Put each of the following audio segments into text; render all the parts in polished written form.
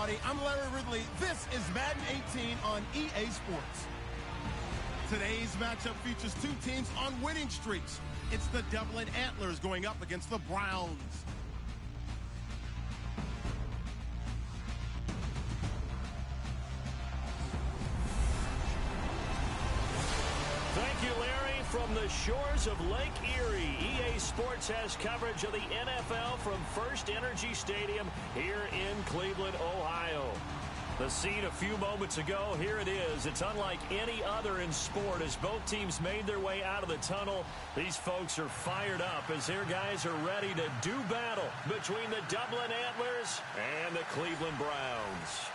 everybody. I'm Larry Ridley. This is Madden 18 on EA Sports. Today's matchup features two teams on winning streaks. It's the Dublin Antlers going up against the Browns. Thank you, Larry. From the shores of Lake Erie, EA Sports has coverage of the NFL from First Energy Stadium here in Cleveland, Ohio. The scene a few moments ago, here it is. It's unlike any other in sport as both teams made their way out of the tunnel. These folks are fired up as their guys are ready to do battle between the Dublin Antlers and the Cleveland Browns.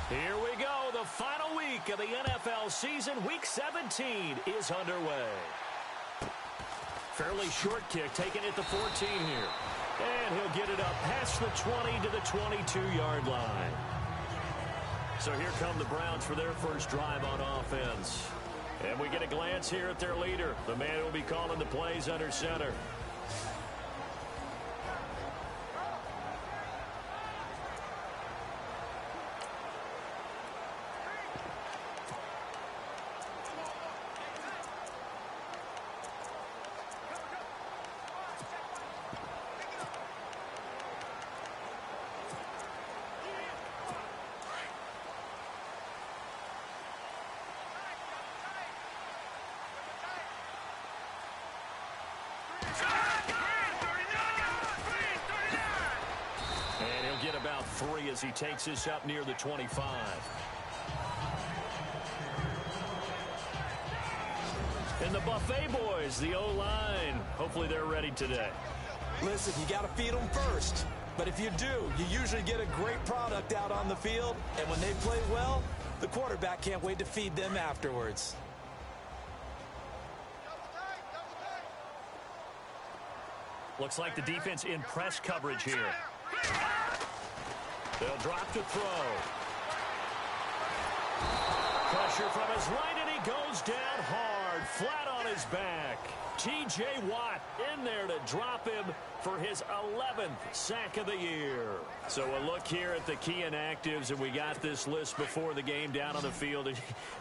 Here we go. The final week of the NFL season. Week 17 is underway. Fairly short kick taken at the 14 here. And he'll get it up past the 20 to the 22-yard line. So here come the Browns for their first drive on offense. And we get a glance here at their leader, the man who will be calling the plays under center. And he'll get about 3 as he takes this up near the 25. And the Buffet boys, the O-line, hopefully they're ready today. Listen, you got to feed them first. But if you do, you usually get a great product out on the field. And when they play well, the quarterback can't wait to feed them afterwards. Looks like the defense in press coverage here. They'll drop to throw. Pressure from his right, and he goes down hard, flat on his back. T.J. Watt in there to drop him for his 11th sack of the year. So a look here at the key inactives, and we got this list before the game down on the field.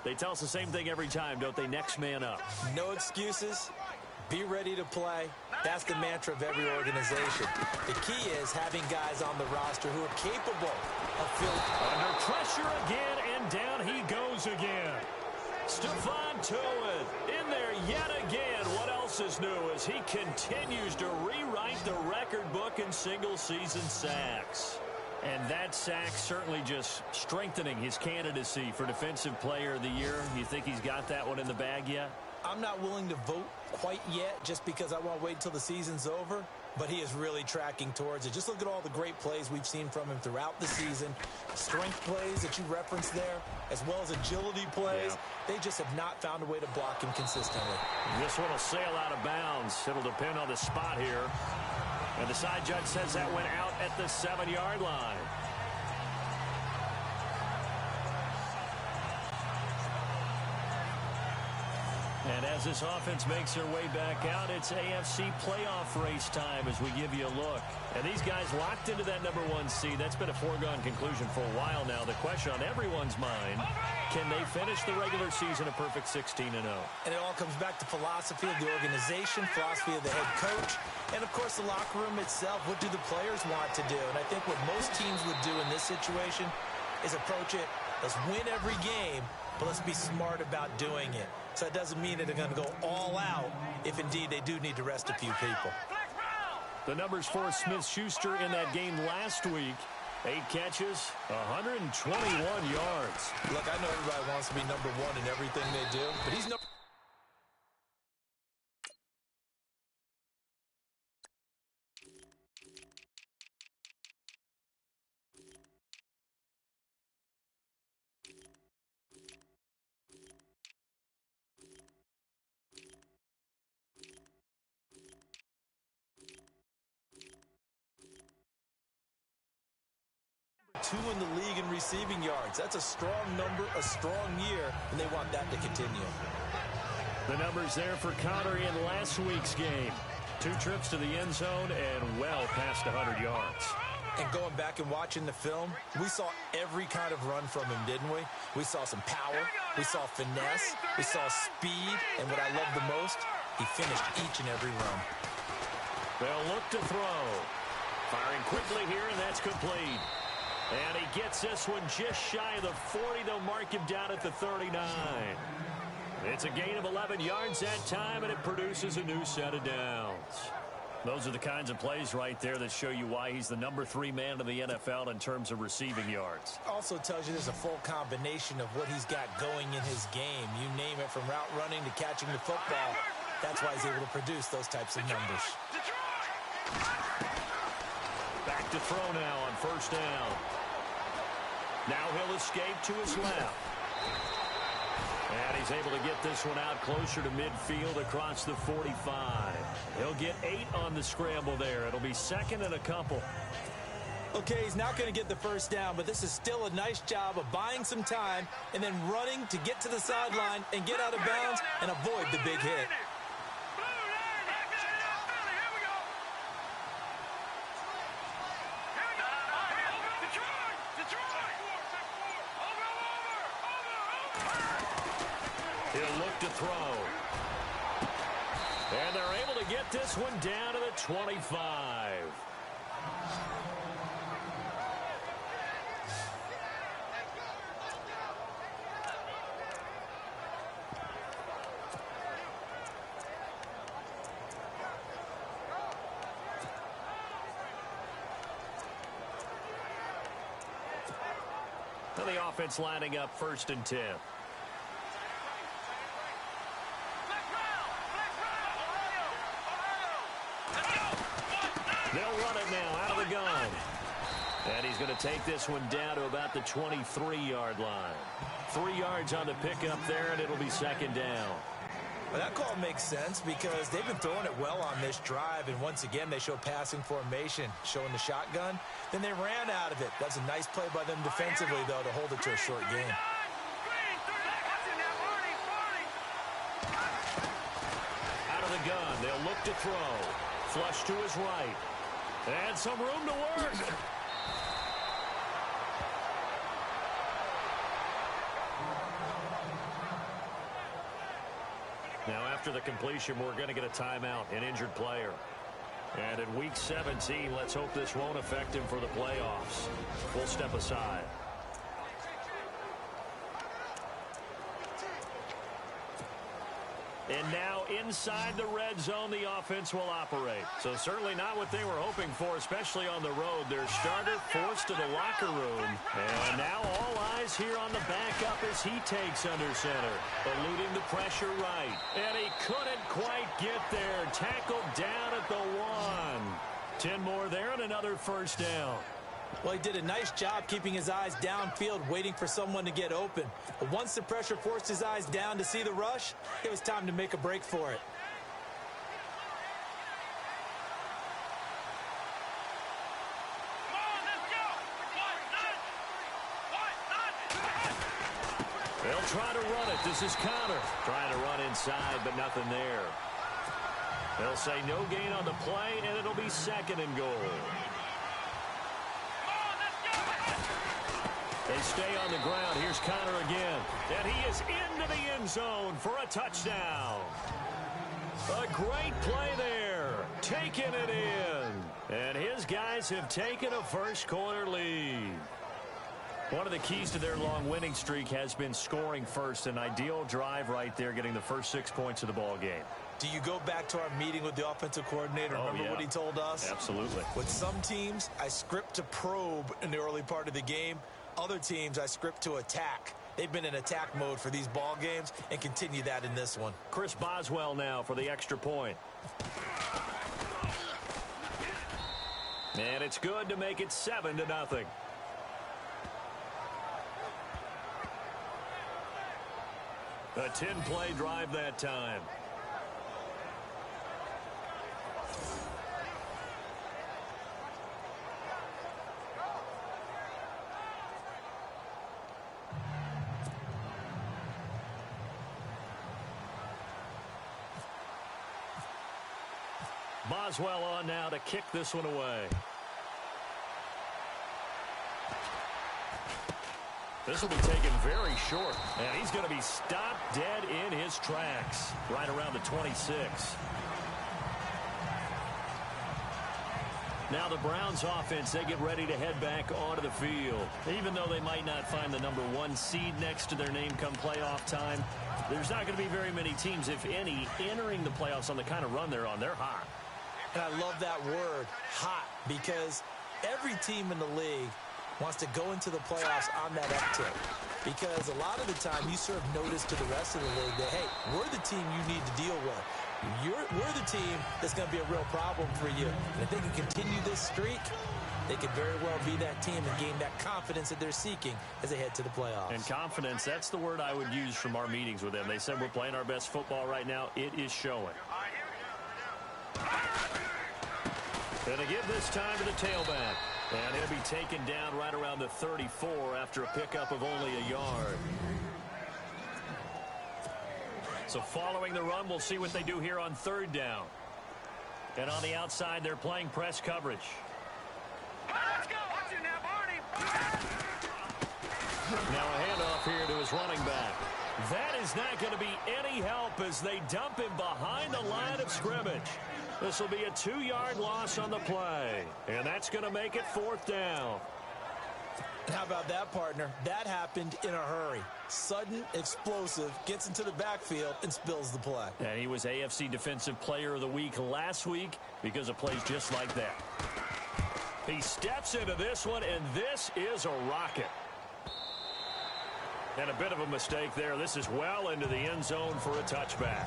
They tell us the same thing every time, don't they? Next man up. No excuses. Be ready to play. That's the mantra of every organization. The key is having guys on the roster who are capable of filling. Under pressure again, and down he goes again. Stephon Tuitt in there yet again. What else is new as he continues to rewrite the record book in single-season sacks. And that sack certainly just strengthening his candidacy for Defensive Player of the Year. You think he's got that one in the bag yet? I'm not willing to vote quite yet just because I want to wait until the season's over, but he is really tracking towards it. Just look at all the great plays we've seen from him throughout the season. Strength plays that you referenced there, as well as agility plays. Yeah. They just have not found a way to block him consistently. This one will sail out of bounds. It'll depend on the spot here. And the side judge says that went out at the 7-yard line. And as this offense makes their way back out, it's AFC playoff race time as we give you a look. And these guys locked into that #1 seed. That's been a foregone conclusion for a while now. The question on everyone's mind, can they finish the regular season a perfect 16-0? And it all comes back to philosophy of the organization, philosophy of the head coach, and, of course, the locker room itself. What do the players want to do? And I think what most teams would do in this situation is approach it, let's win every game, but let's be smart about doing it. So it doesn't mean that they're going to go all out if indeed they do need to rest a few people. The numbers for Smith-Schuster in that game last week. 8 catches, 121 yards. Look, I know everybody wants to be #1 in everything they do, but he's 2 in the league in receiving yards. That's a strong number, a strong year, and they want that to continue. The numbers there for Connor in last week's game. 2 trips to the end zone and well past 100 yards. And going back and watching the film, we saw every kind of run from him, didn't we? We saw some power, we saw finesse, we saw speed, and what I love the most, he finished each and every run. They'll look to throw. Firing quickly here, and that's complete. And he gets this one just shy of the 40. They'll mark him down at the 39. It's a gain of 11 yards that time, and it produces a new set of downs. Those are the kinds of plays right there that show you why he's the number 3 man in the NFL in terms of receiving yards. Also tells you there's a full combination of what he's got going in his game. You name it, from route running to catching the football. That's why he's able to produce those types of numbers. Back to throw now on first down. Now he'll escape to his left. And he's able to get this one out closer to midfield across the 45. He'll get 8 on the scramble there. It'll be second and a couple. Okay, he's not going to get the first down, but this is still a nice job of buying some time and then running to get to the sideline and get out of bounds and avoid the big hit. He'll look to throw. And they're able to get this one down to the 25. And the offense lining up 1st and 10. They'll run it now out of the gun. And he's going to take this one down to about the 23-yard line. 3 yards on the pickup there, and it'll be second down. Well, that call makes sense because they've been throwing it well on this drive, and once again they show passing formation, showing the shotgun. Then they ran out of it. That's a nice play by them defensively, though, to hold it to a short game. Out of the gun, they'll look to throw. Flush to his right. And some room to work. Now, after the completion, we're going to get a timeout, an injured player. And in Week 17, let's hope this won't affect him for the playoffs. We'll step aside. And now inside the red zone, the offense will operate. So certainly not what they were hoping for, especially on the road. Their starter forced to the locker room. And now all eyes here on the backup as he takes under center. Eluding the pressure right. And he couldn't quite get there. Tackled down at the 1. 10 more there and another first down. Well, he did a nice job keeping his eyes downfield, waiting for someone to get open. But once the pressure forced his eyes down to see the rush, it was time to make a break for it. They'll try to run it. This is Connor trying to run inside, but nothing there. They'll say no gain on the play, and it'll be second and goal. They stay on the ground. Here's Connor again. And he is into the end zone for a touchdown. A great play there. Taking it in. And his guys have taken a first-quarter lead. One of the keys to their long winning streak has been scoring first. An ideal drive right there, getting the first 6 points of the ball game. Do you go back to our meeting with the offensive coordinator? Remember what he told us? Absolutely. With some teams, I script to probe in the early part of the game. Other teams, I script to attack. They've been in attack mode for these ball games and continue that in this one. Chris Boswell now for the extra point. And it's good to make it 7-0. A 10-play drive that time. Boswell on now to kick this one away. This will be taken very short, and he's going to be stopped dead in his tracks right around the 26. Now the Browns offense, they get ready to head back onto the field. Even though they might not find the #1 seed next to their name come playoff time, there's not going to be very many teams, if any, entering the playoffs on the kind of run they're on. They're hot. And I love that word, hot, because every team in the league wants to go into the playoffs on that uptick. Because a lot of the time you serve notice to the rest of the league that, hey, we're the team you need to deal with. We're the team that's going to be a real problem for you. And if they can continue this streak, they could very well be that team and gain that confidence that they're seeking as they head to the playoffs. And confidence, that's the word I would use from our meetings with them. They said we're playing our best football right now. It is showing. Going to give this time to the tailback. And he'll be taken down right around the 34 after a pickup of only a yard. So following the run, we'll see what they do here on 3rd down. And on the outside, they're playing press coverage. Let's go. Watch it now, Barney. Now a handoff here to his running back. That is not going to be any help as they dump him behind the line of scrimmage. This will be a 2-yard loss on the play. And that's going to make it 4th down. How about that, partner? That happened in a hurry. Sudden, explosive, gets into the backfield and spills the play. And he was AFC Defensive Player of the Week last week because of plays just like that. He steps into this one, and this is a rocket. And a bit of a mistake there. This is well into the end zone for a touchback.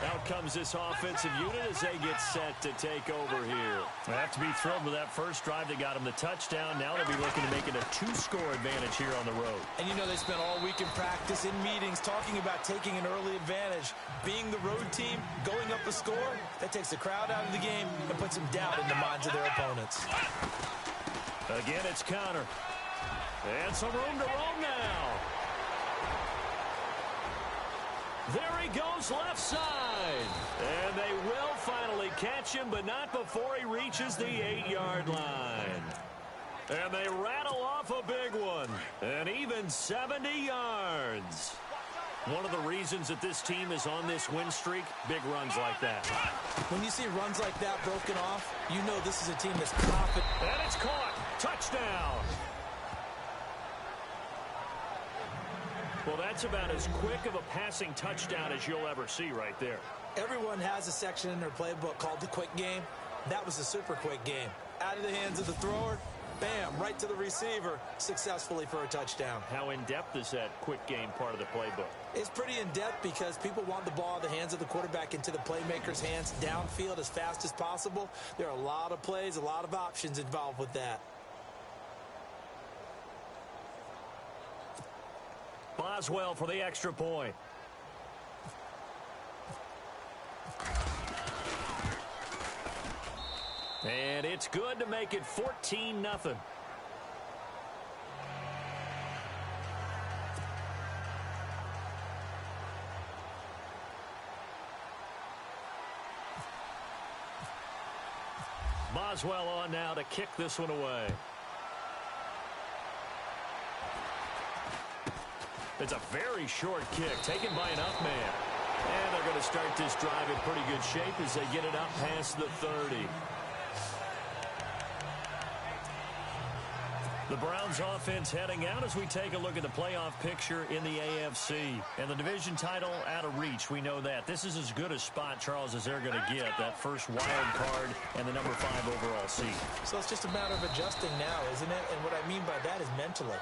Out comes this offensive unit as they get set to take over here. They have to be thrilled with that first drive that got them the touchdown. Now they'll be looking to make it a 2-score advantage here on the road. And you know they spent all week in practice, in meetings, talking about taking an early advantage. Being the road team, going up a score, that takes the crowd out of the game and puts some doubt in the minds of their opponents. Again, it's Connor. And some room to roam now. There he goes left side. And they will finally catch him, but not before he reaches the 8-yard line. And they rattle off a big one. And even 70 yards. One of the reasons that this team is on this win streak, big runs like that. When you see runs like that broken off, you know this is a team that's confident. And it's caught. Touchdown. Well, that's about as quick of a passing touchdown as you'll ever see right there. Everyone has a section in their playbook called the quick game. That was a super quick game. Out of the hands of the thrower, bam, right to the receiver, successfully for a touchdown. How in-depth is that quick game part of the playbook? It's pretty in-depth because people want the ball in the hands of the quarterback into the playmaker's hands downfield as fast as possible. There are a lot of plays, a lot of options involved with that. Boswell for the extra point. And it's good to make it 14-0. Boswell on now to kick this one away. It's a very short kick taken by an up man. And they're going to start this drive in pretty good shape as they get it up past the 30. The Browns offense heading out as we take a look at the playoff picture in the AFC. And the division title out of reach, we know that. This is as good a spot, Charles, as they're going to get. That first wild card and the number 5 overall seed. So it's just a matter of adjusting now, isn't it? And what I mean by that is mentally.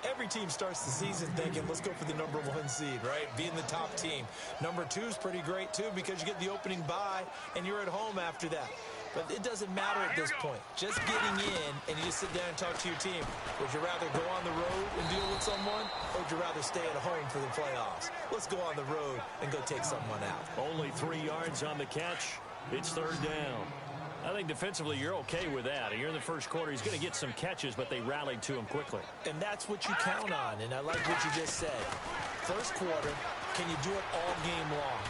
Every team starts the season thinking, let's go for the number 1 seed, right? Being the top team. Number 2 is pretty great, too, because you get the opening bye, and you're at home after that. But it doesn't matter at this point. Just getting in, and you just sit down and talk to your team. Would you rather go on the road and deal with someone, or would you rather stay at home for the playoffs? Let's go on the road and go take someone out. Only 3 yards on the catch. It's 3rd down. I think defensively you're okay with that. You're in the first quarter. He's going to get some catches, but they rallied to him quickly. And that's what you count on, and I like what you just said. First quarter, can you do it all game long?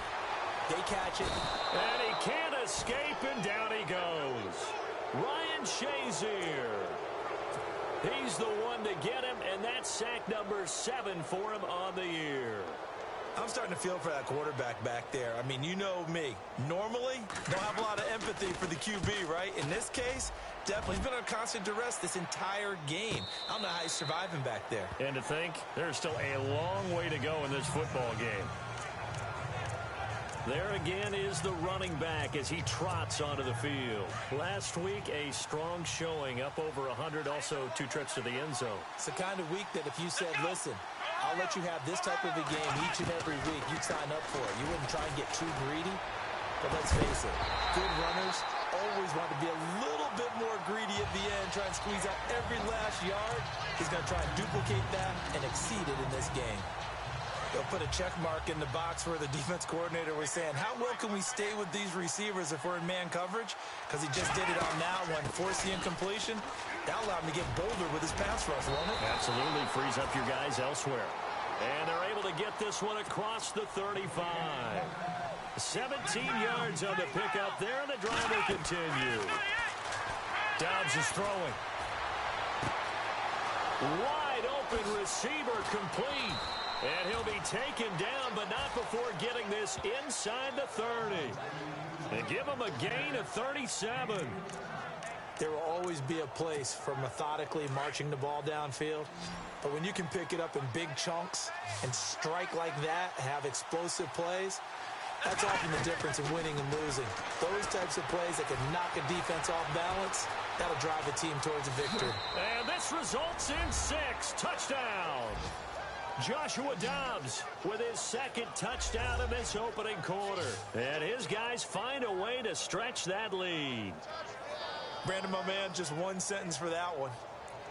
They catch it. And he can't escape, and down he goes. Ryan Shazier. He's the one to get him, and that's sack number 7 for him on the year. I'm starting to feel for that quarterback back there. I mean, you know me. Normally, don't have a lot of empathy for the QB, right? In this case, definitely he's been under constant duress this entire game. I don't know how he's surviving back there. And to think, there's still a long way to go in this football game. There again is the running back as he trots onto the field. Last week, a strong showing, up over 100, also 2 trips to the end zone. It's the kind of week that if you said, listen, I'll let you have this type of a game each and every week, you'd sign up for it. You wouldn't try and get too greedy. But let's face it, good runners always want to be a little bit more greedy at the end, try and squeeze out every last yard. He's going to try and duplicate that and exceed it in this game. They'll put a check mark in the box where the defense coordinator was saying, how well can we stay with these receivers if we're in man coverage? Because he just did it on that one, force the incompletion. That allowed him to get bolder with his pass rush, won't it? Absolutely frees up your guys elsewhere. And they're able to get this one across the 35. 17 yards on the pickup there, and the drive will continue. Dobbs is throwing. Wide open receiver complete. And he'll be taken down, but not before getting this inside the 30. And give him a gain of 37. There will always be a place for methodically marching the ball downfield. But when you can pick it up in big chunks and strike like that, have explosive plays, that's often the difference in winning and losing. Those types of plays that can knock a defense off balance, that'll drive a team towards a victory. And this results in 6 touchdowns. Joshua Dobbs with his 2nd touchdown of this opening quarter. And his guys find a way to stretch that lead. Brandon, my man, just one sentence for that one.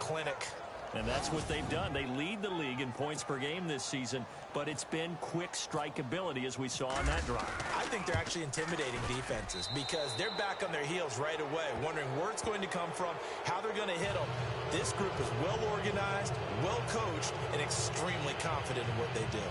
Clinic. And that's what they've done. They lead the league in points per game this season, but it's been quick strikeability as we saw on that drive. I think they're actually intimidating defenses because they're back on their heels right away, wondering where it's going to come from, how they're going to hit them. This group is well organized, well coached, and extremely confident in what they do.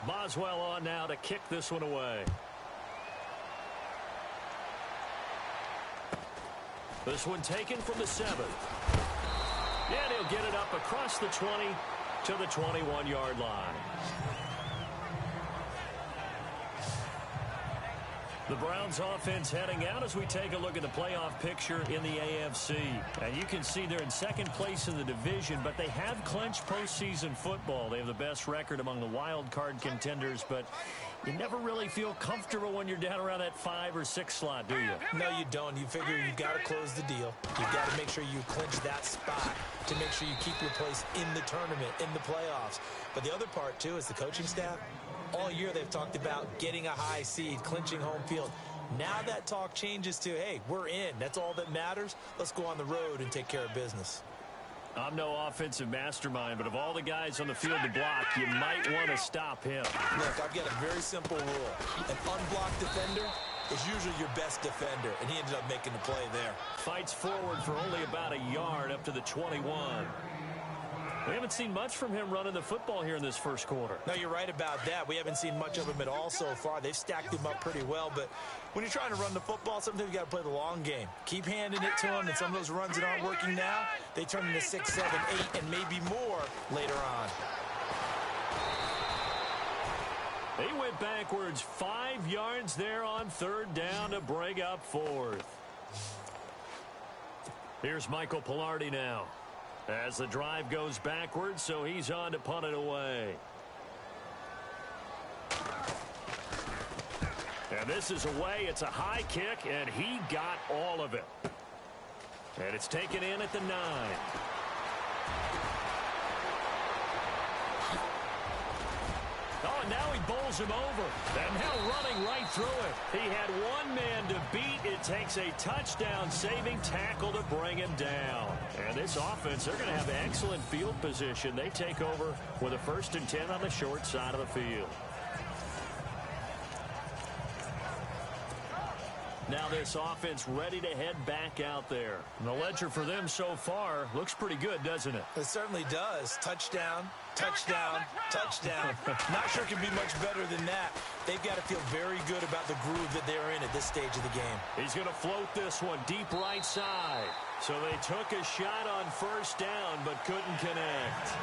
Boswell on now to kick this one away. This one taken from the 7. And he'll get it up across the 20 to the 21-yard line. The Browns offense heading out as we take a look at the playoff picture in the AFC. And you can see they're in 2nd place in the division, but they have clinched postseason football. They have the best record among the wild card contenders, but you never really feel comfortable when you're down around that 5 or 6 slot, do you? No, you don't. You figure you've got to close the deal. You've got to make sure you clinch that spot to make sure you keep your place in the tournament, in the playoffs. But the other part, too, is the coaching staff. All year they've talked about getting a high seed, clinching home field. Now that talk changes to, hey, we're in. That's all that matters. Let's go on the road and take care of business. I'm no offensive mastermind, but of all the guys on the field to block, you might want to stop him. Look, I've got a very simple rule. An unblocked defender is usually your best defender, and he ended up making the play there. Fights forward for only about a yard up to the 21. We haven't seen much from him running the football here in this first quarter. No, you're right about that. We haven't seen much of him at all so far. They've stacked him up pretty well, but when you're trying to run the football, sometimes you got to play the long game. Keep handing it to him, and some of those runs that aren't working now, they turn into 6, 7, 8, and maybe more later on. He went backwards 5 yards there on third down to bring up fourth. Here's Michael Pilardi now. As the drive goes backwards, so he's on to punt it away. And this is away. It's a high kick, and he got all of it. And it's taken in at the 9. Oh, and now he bowls him over. And now running right through it. He had one man to beat. It takes a touchdown-saving tackle to bring him down. And this offense, they're going to have excellent field position. They take over with a 1st and 10 on the short side of the field. Now this offense ready to head back out there. And the ledger for them so far looks pretty good, doesn't it? It certainly does. Touchdown, touchdown, touchdown. Not sure it can be much better than that. They've got to feel very good about the groove that they're in at this stage of the game. He's going to float this one deep right side. So they took a shot on 1st down but couldn't connect.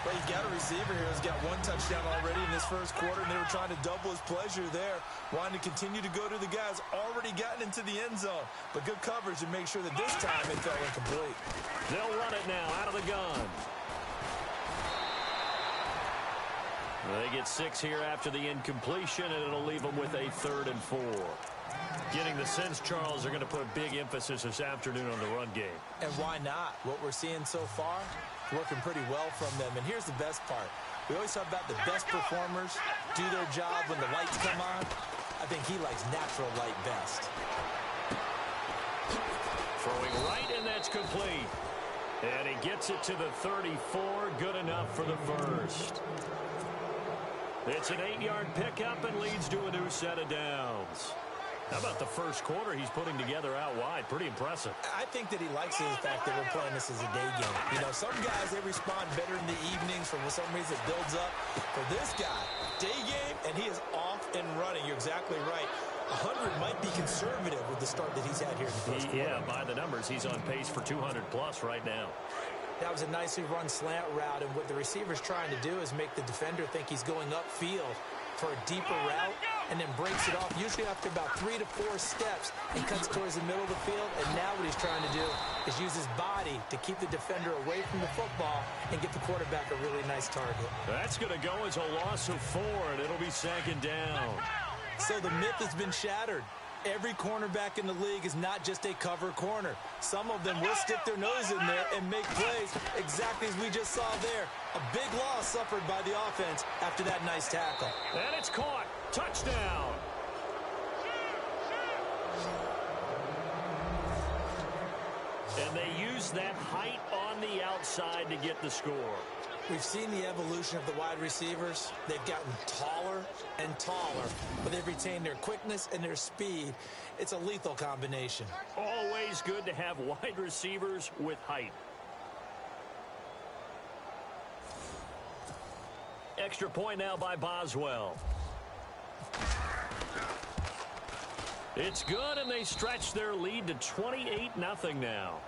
Well, you got a receiver here who's got 1 touchdown already in this first quarter, and they were trying to double his pleasure there, wanting to continue to go to the guys already gotten into the end zone. But good coverage to make sure that this time it fell incomplete. They'll run it now out of the gun. They get 6 here after the incompletion, and it'll leave them with a 3rd and 4. Getting the sense, Charles, they're going to put a big emphasis this afternoon on the run game. And why not? What we're seeing so far, working pretty well from them. And here's the best part. We always talk about the best performers do their job when the lights come on. I think he likes natural light best. Throwing right, and that's complete. And he gets it to the 34. Good enough for the 1st. It's an 8-yard pickup and leads to a new set of downs. How about the first quarter he's putting together out wide? Pretty impressive. I think that he likes the fact that we're playing this as a day game. You know, some guys, they respond better in the evenings. For some reason, it builds up. For this guy, day game, and he is off and running. You're exactly right. 100 might be conservative with the start that he's had here in the first quarter. Yeah, by the numbers, he's on pace for 200-plus right now. That was a nicely run slant route, and what the receiver's trying to do is make the defender think he's going upfield for a deeper route, and then breaks it off, usually after about 3 to 4 steps, and cuts towards the middle of the field. And now what he's trying to do is use his body to keep the defender away from the football and get the quarterback a really nice target. That's going to go as a loss of 4, and it'll be 2nd down. So the myth has been shattered. Every cornerback in the league is not just a cover corner. Some of them will stick their nose in there and make plays, exactly as we just saw there. A big loss suffered by the offense after that nice tackle. And it's caught. Touchdown. And they use that height on the outside to get the score. We've seen the evolution of the wide receivers. They've gotten taller and taller, but they've retained their quickness and their speed. It's a lethal combination. Always good to have wide receivers with height. Extra point now by Boswell. It's good, and they stretch their lead to 28-0 now.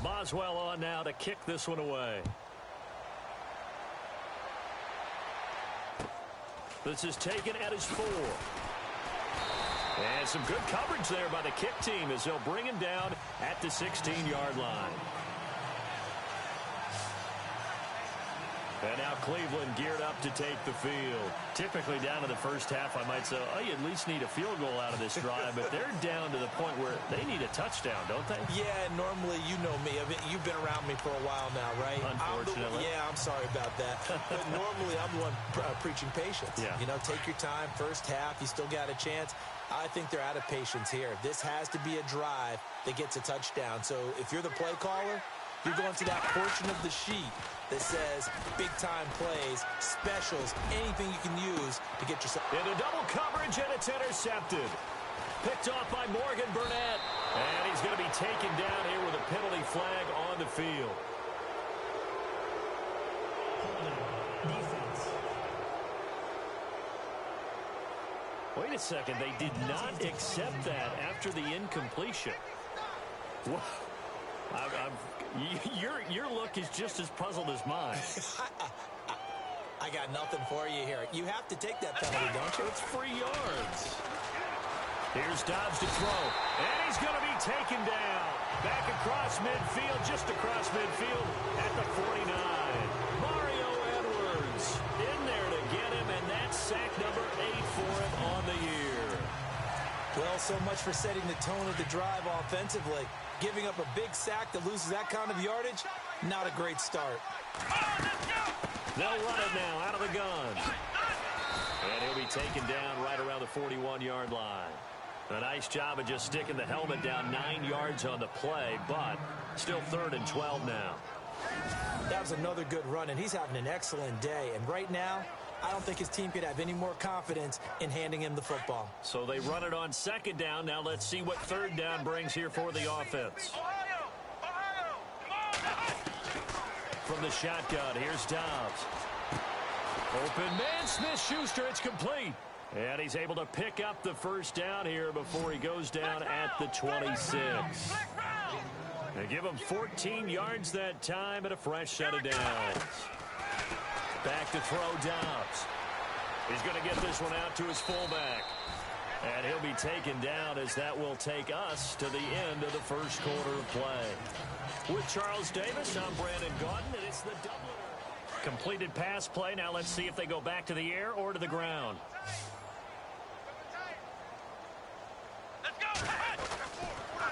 Boswell on now to kick this one away. This is taken at his 4. And some good coverage there by the kick team as they'll bring him down at the 16-yard line. And now Cleveland geared up to take the field. Typically down to the first half, I might say, oh, you at least need a field goal out of this drive. But they're down to the point where they need a touchdown, don't they? Yeah, normally, you know me. I mean, you've been around me for a while now, right? Unfortunately. I'm sorry about that. But normally, I'm the one preaching patience. Yeah. You know, take your time. First half, you still got a chance. I think they're out of patience here. This has to be a drive that gets a touchdown. So if you're the play caller, you're going to that portion of the sheet that says big-time plays, specials, anything you can use to get yourself. Into double coverage, and it's intercepted. Picked off by Morgan Burnett. And he's going to be taken down here with a penalty flag on the field. Defense. Wait a second. They did not accept that after the incompletion. Whoa. Your look is just as puzzled as mine. I got nothing for you here. You have to take that penalty, don't you? It's 3 yards. Here's Dobbs to throw. And he's going to be taken down. Back across midfield, just across midfield at the 49. Mario Edwards in there to get him, and that's sack number 8 for him on the year. Well, so much for setting the tone of the drive offensively. Giving up a big sack that loses that kind of yardage, not a great start. They'll run it now out of the gun. And he'll be taken down right around the 41-yard line. A nice job of just sticking the helmet down 9 yards on the play, but still 3rd and 12 now. That was another good run, and he's having an excellent day. And right now, I don't think his team could have any more confidence in handing him the football. So they run it on 2nd down. Now let's see what 3rd down brings here for the offense. From the shotgun, here's Dobbs. Open man, Smith-Schuster, it's complete. And he's able to pick up the 1st down here before he goes down at the 26. They give him 14 yards that time and a fresh set of downs. Back to throw Dobbs. He's going to get this one out to his fullback. And he'll be taken down as that will take us to the end of the 1st quarter of play. With Charles Davis, I'm Brandon Gaudin, and it's the doubler. Completed pass play. Now let's see if they go back to the air or to the ground.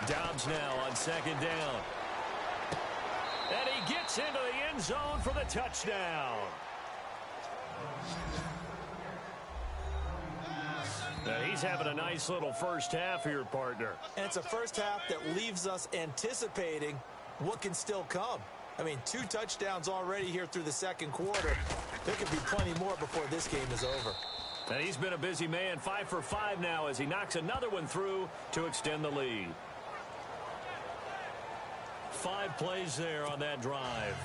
Dobbs now on 2nd down. And he gets into the end zone for the touchdown. Now he's having a nice little first half here, partner. And it's a first half that leaves us anticipating what can still come. I mean, 2 touchdowns already here through the 2nd quarter. There could be plenty more before this game is over. And he's been a busy man, 5 for 5 now as he knocks another one through to extend the lead. 5 plays there on that drive.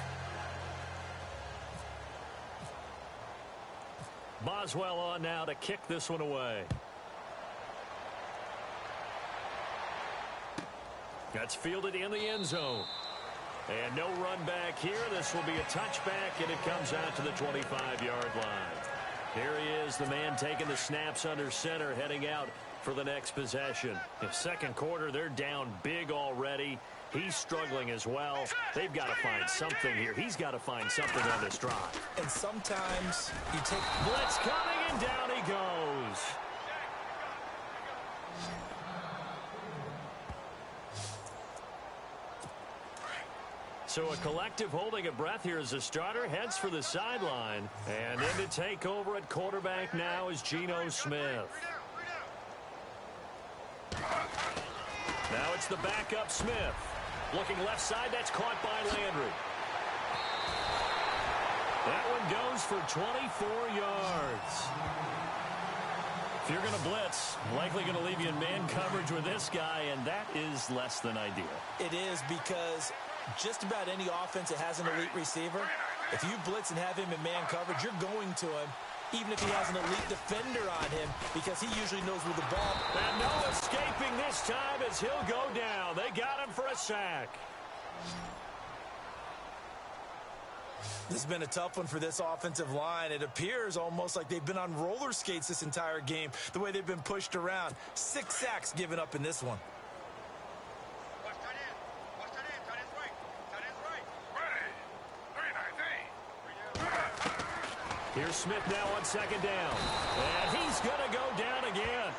Boswell on now to kick this one away. That's fielded in the end zone. And no run back here. This will be a touchback, and it comes out to the 25-yard line. Here he is, the man taking the snaps under center, heading out for the next possession. In 2nd quarter, they're down big already. He's struggling as well. They've got to find something here. He's got to find something on this drive. And sometimes you take... Blitz coming, and down he goes. So a collective holding a breath here as the starter heads for the sideline. And in to take over at quarterback now is Geno Smith. Now it's the backup Smith. Looking left side, that's caught by Landry. That one goes for 24 yards. If you're going to blitz, likely going to leave you in man coverage with this guy, and that is less than ideal. It is, because just about any offense that has an elite receiver, if you blitz and have him in man coverage, you're going to him, even if he has an elite defender on him, because he usually knows where the ball... And no escaping this time as he'll go down. They got him for a sack. This has been a tough one for this offensive line. It appears almost like they've been on roller skates this entire game, the way they've been pushed around. 6 sacks given up in this one. Here's Smith now on second down. And he's going to go down again.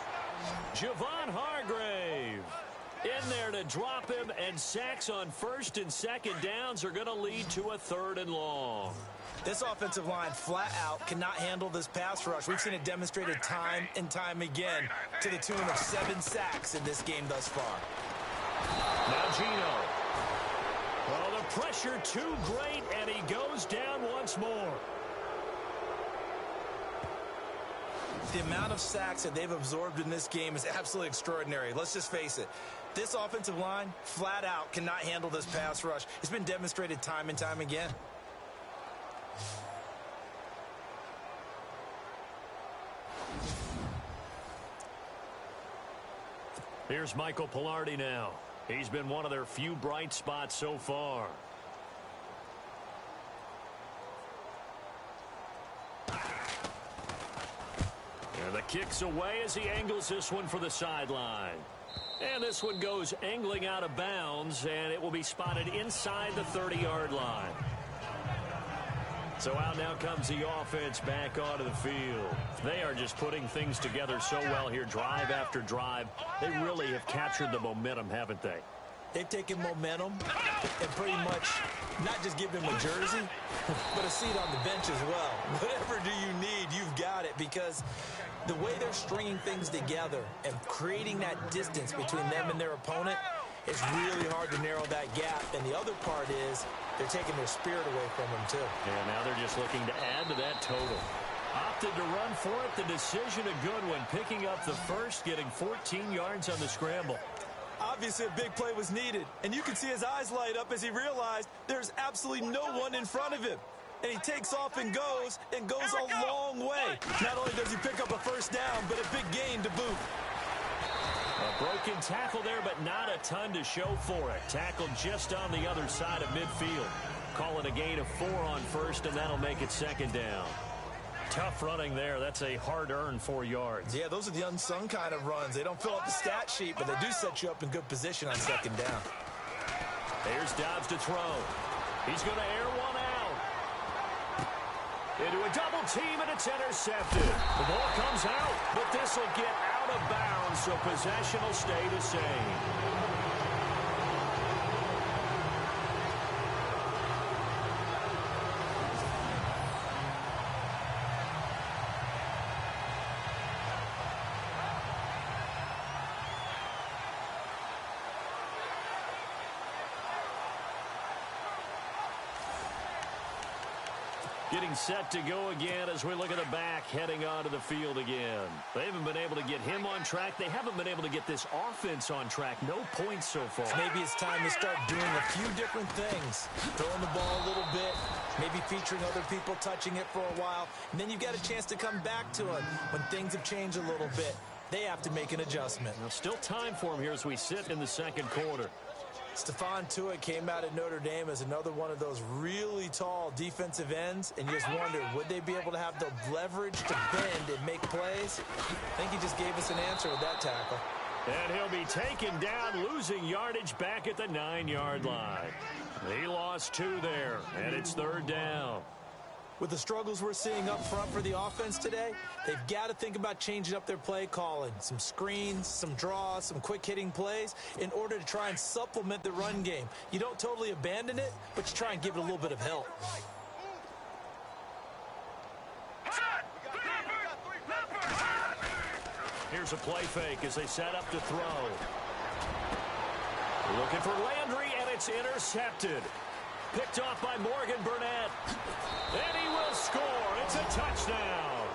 Javon Hargrave in there to drop him, and sacks on first and second downs are going to lead to a 3rd and long. This offensive line flat out cannot handle this pass rush. We've seen it demonstrated time and time again to the tune of 7 sacks in this game thus far. Now Gino. Well, the pressure too great, and he goes down once more. The amount of sacks that they've absorbed in this game is absolutely extraordinary. Let's just face it. This offensive line, flat out, cannot handle this pass rush. It's been demonstrated time and time again. Here's Michael Pilardi now. He's been one of their few bright spots so far. And the kick's away as he angles this one for the sideline. And this one goes angling out of bounds, and it will be spotted inside the 30-yard line. So out now comes the offense back onto the field. They are just putting things together so well here, drive after drive. They really have captured the momentum, haven't they? They've taken momentum and pretty much not just given him a jersey, but a seat on the bench as well. Whatever do you need, you've got it, because the way they're stringing things together and creating that distance between them and their opponent, it's really hard to narrow that gap. And the other part is they're taking their spirit away from them, too. Yeah, now they're just looking to add to that total. Opted to run for it. The decision a good one, picking up the first, getting 14 yards on the scramble. Obviously, a big play was needed, and you can see his eyes light up as he realized there's absolutely no one in front of him. And he takes off and goes a long way. Not only does he pick up a first down, but a big gain to boot. A broken tackle there, but not a ton to show for it. Tackled just on the other side of midfield. Call it a gain of 4 on first, and that'll make it second down. Tough running there. That's a hard-earned 4 yards. Yeah, those are the unsung kind of runs. They don't fill up the stat sheet, but they do set you up in good position on second down. There's Dobbs to throw. He's going to air one out. Into a double team, and it's intercepted. The ball comes out, but this will get out of bounds, so possession will stay the same. Getting set to go again as we look at the back heading onto the field again. They haven't been able to get him on track. They haven't been able to get this offense on track. No points so far. Maybe it's time to start doing a few different things. Throwing the ball a little bit, maybe featuring other people touching it for a while, and then you've got a chance to come back to it when things have changed a little bit. They have to make an adjustment. Now, still time for him here as we sit in the second quarter. Stephon Tuitt came out at Notre Dame as another one of those really tall defensive ends, and you just wondered, would they be able to have the leverage to bend and make plays? I think he just gave us an answer with that tackle. And he'll be taken down, losing yardage back at the 9-yard line. He lost 2 there, and it's third down. With the struggles we're seeing up front for the offense today, they've got to think about changing up their play calling. Some screens, some draws, some quick-hitting plays in order to try and supplement the run game. You don't totally abandon it, but you try and give it a little bit of help. Here's a play fake as they set up to throw. Looking for Landry, and it's intercepted. Picked off by Morgan Burnett. And he will score. It's a touchdown.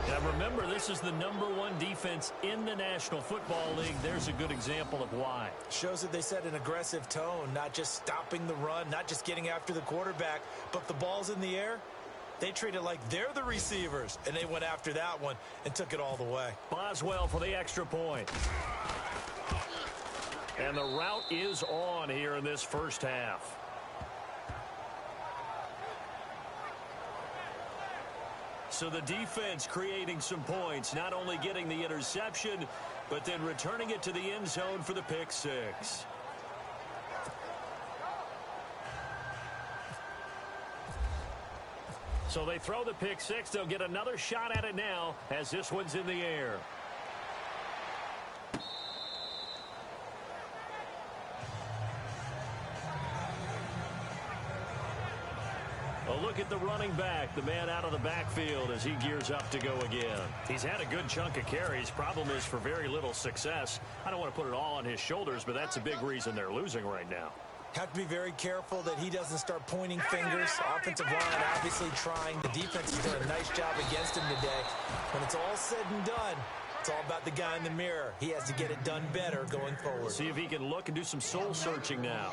Now remember, this is the #1 defense in the National Football League. There's a good example of why. Shows that they set an aggressive tone, not just stopping the run, not just getting after the quarterback, but if the ball's in the air, they treat it like they're the receivers, and they went after that one and took it all the way. Boswell for the extra point. And the route is on here in this first half. So the defense creating some points, not only getting the interception, but then returning it to the end zone for the pick six. So they throw the pick six. They'll get another shot at it now as this one's in the air. A look at the running back, the man out of the backfield as he gears up to go again. He's had a good chunk of carries. Problem is for very little success. I don't want to put it all on his shoulders, but that's a big reason they're losing right now. Have to be very careful that he doesn't start pointing fingers. Offensive line obviously trying. The defense has done a nice job against him today. When it's all said and done, it's all about the guy in the mirror. He has to get it done better going forward. See if he can look and do some soul searching now.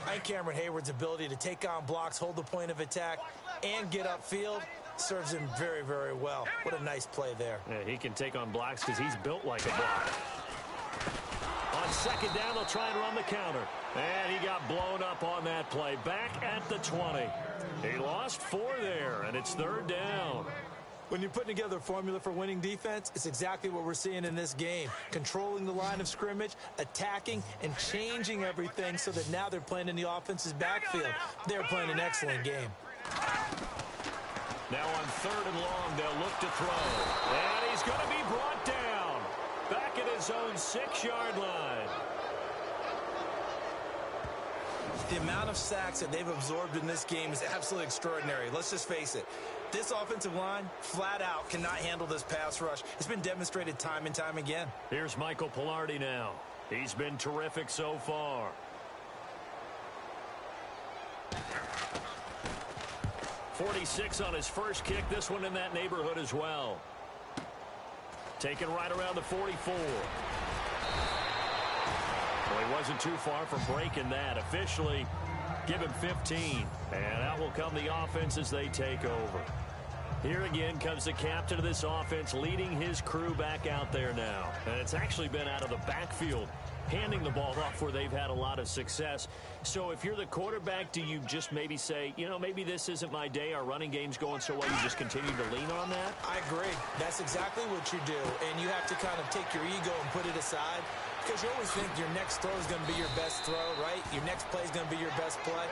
I think Cameron Hayward's ability to take on blocks, hold the point of attack, and get upfield serves him very, very well. What a nice play there. Yeah, he can take on blocks because he's built like a block. On second down, they'll try and run the counter. And he got blown up on that play. Back at the 20. He lost 4 there, and it's third down. When you're putting together a formula for winning defense, it's exactly what we're seeing in this game. Controlling the line of scrimmage, attacking, and changing everything so that now they're playing in the offense's backfield. They're playing an excellent game. Now on third and long, they'll look to throw. And he's going to be brought down. Back at his own 6-yard line. The amount of sacks that they've absorbed in this game is absolutely extraordinary. Let's just face it. This offensive line, flat out, cannot handle this pass rush. It's been demonstrated time and time again. Here's Michael Pilardi now. He's been terrific so far. .46 on his first kick. This one in that neighborhood as well. Taken right around the 44. Well, he wasn't too far from breaking that. Officially, give him 15. And out will come the offense as they take over. Here again comes the captain of this offense leading his crew back out there now. And it's actually been out of the backfield, handing the ball off where they've had a lot of success. So if you're the quarterback, do you just maybe say, you know, maybe this isn't my day, our running game's going so well, you just continue to lean on that? I agree. That's exactly what you do. And you have to kind of take your ego and put it aside. Because you always think your next throw is going to be your best throw, right? Your next play is going to be your best play.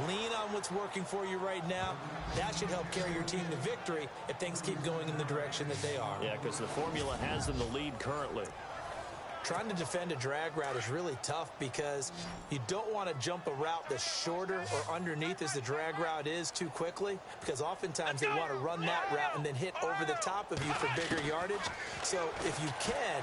Lean on what's working for you right now. That should help carry your team to victory if things keep going in the direction that they are. Yeah, because the formula has them the lead currently. Trying to defend a drag route is really tough because you don't want to jump a route that's shorter or underneath as the drag route is too quickly, because oftentimes they want to run that route and then hit over the top of you for bigger yardage. So if you can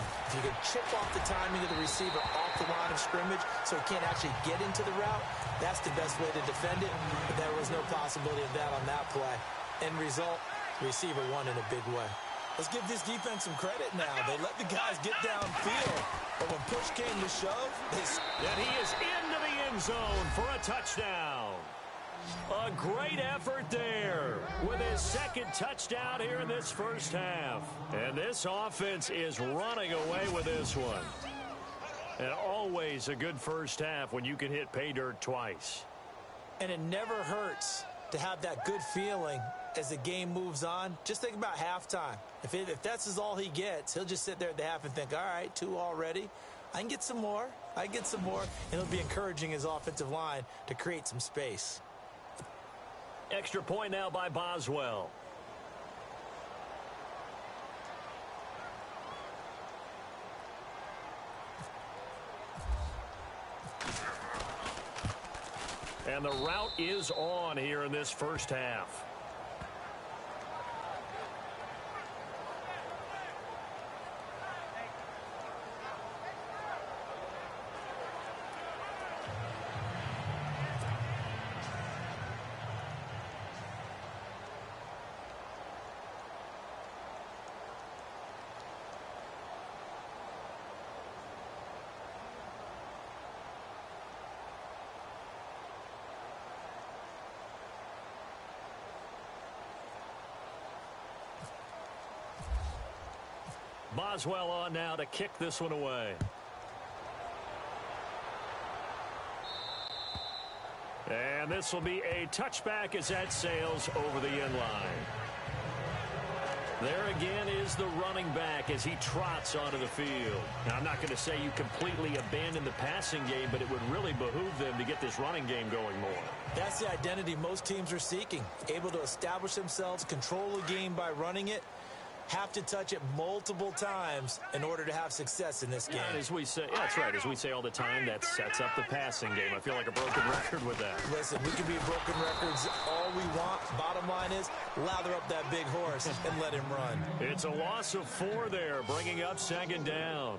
chip off the timing of the receiver off the line of scrimmage so he can't actually get into the route, that's the best way to defend it. But there was no possibility of that on that play. End result, receiver won in a big way. Let's give this defense some credit now. They let the guys get downfield. But when push came to shove, and he is into the end zone for a touchdown. A great effort there with his second touchdown here in this first half. And this offense is running away with this one. And always a good first half when you can hit pay dirt twice. And it never hurts to have that good feeling as the game moves on. Just think about halftime. If that's all he gets, he'll just sit there at the half and think, all right, 2 already. I can get some more. And it'll be encouraging his offensive line to create some space. Extra point now by Boswell. And the route is on here in this first half. Boswell on now to kick this one away. And this will be a touchback as that sails over the end line. There again is the running back as he trots onto the field. Now, I'm not going to say you completely abandon the passing game, but it would really behoove them to get this running game going more. That's the identity most teams are seeking. Able to establish themselves, control the game by running it, have to touch it multiple times in order to have success in this game. And as we say, yeah, that's right. As we say all the time, that sets up the passing game. I feel like a broken record with that. Listen, we can be broken records all we want. Bottom line is, lather up that big horse and let him run. It's a loss of 4 there, bringing up 2nd down.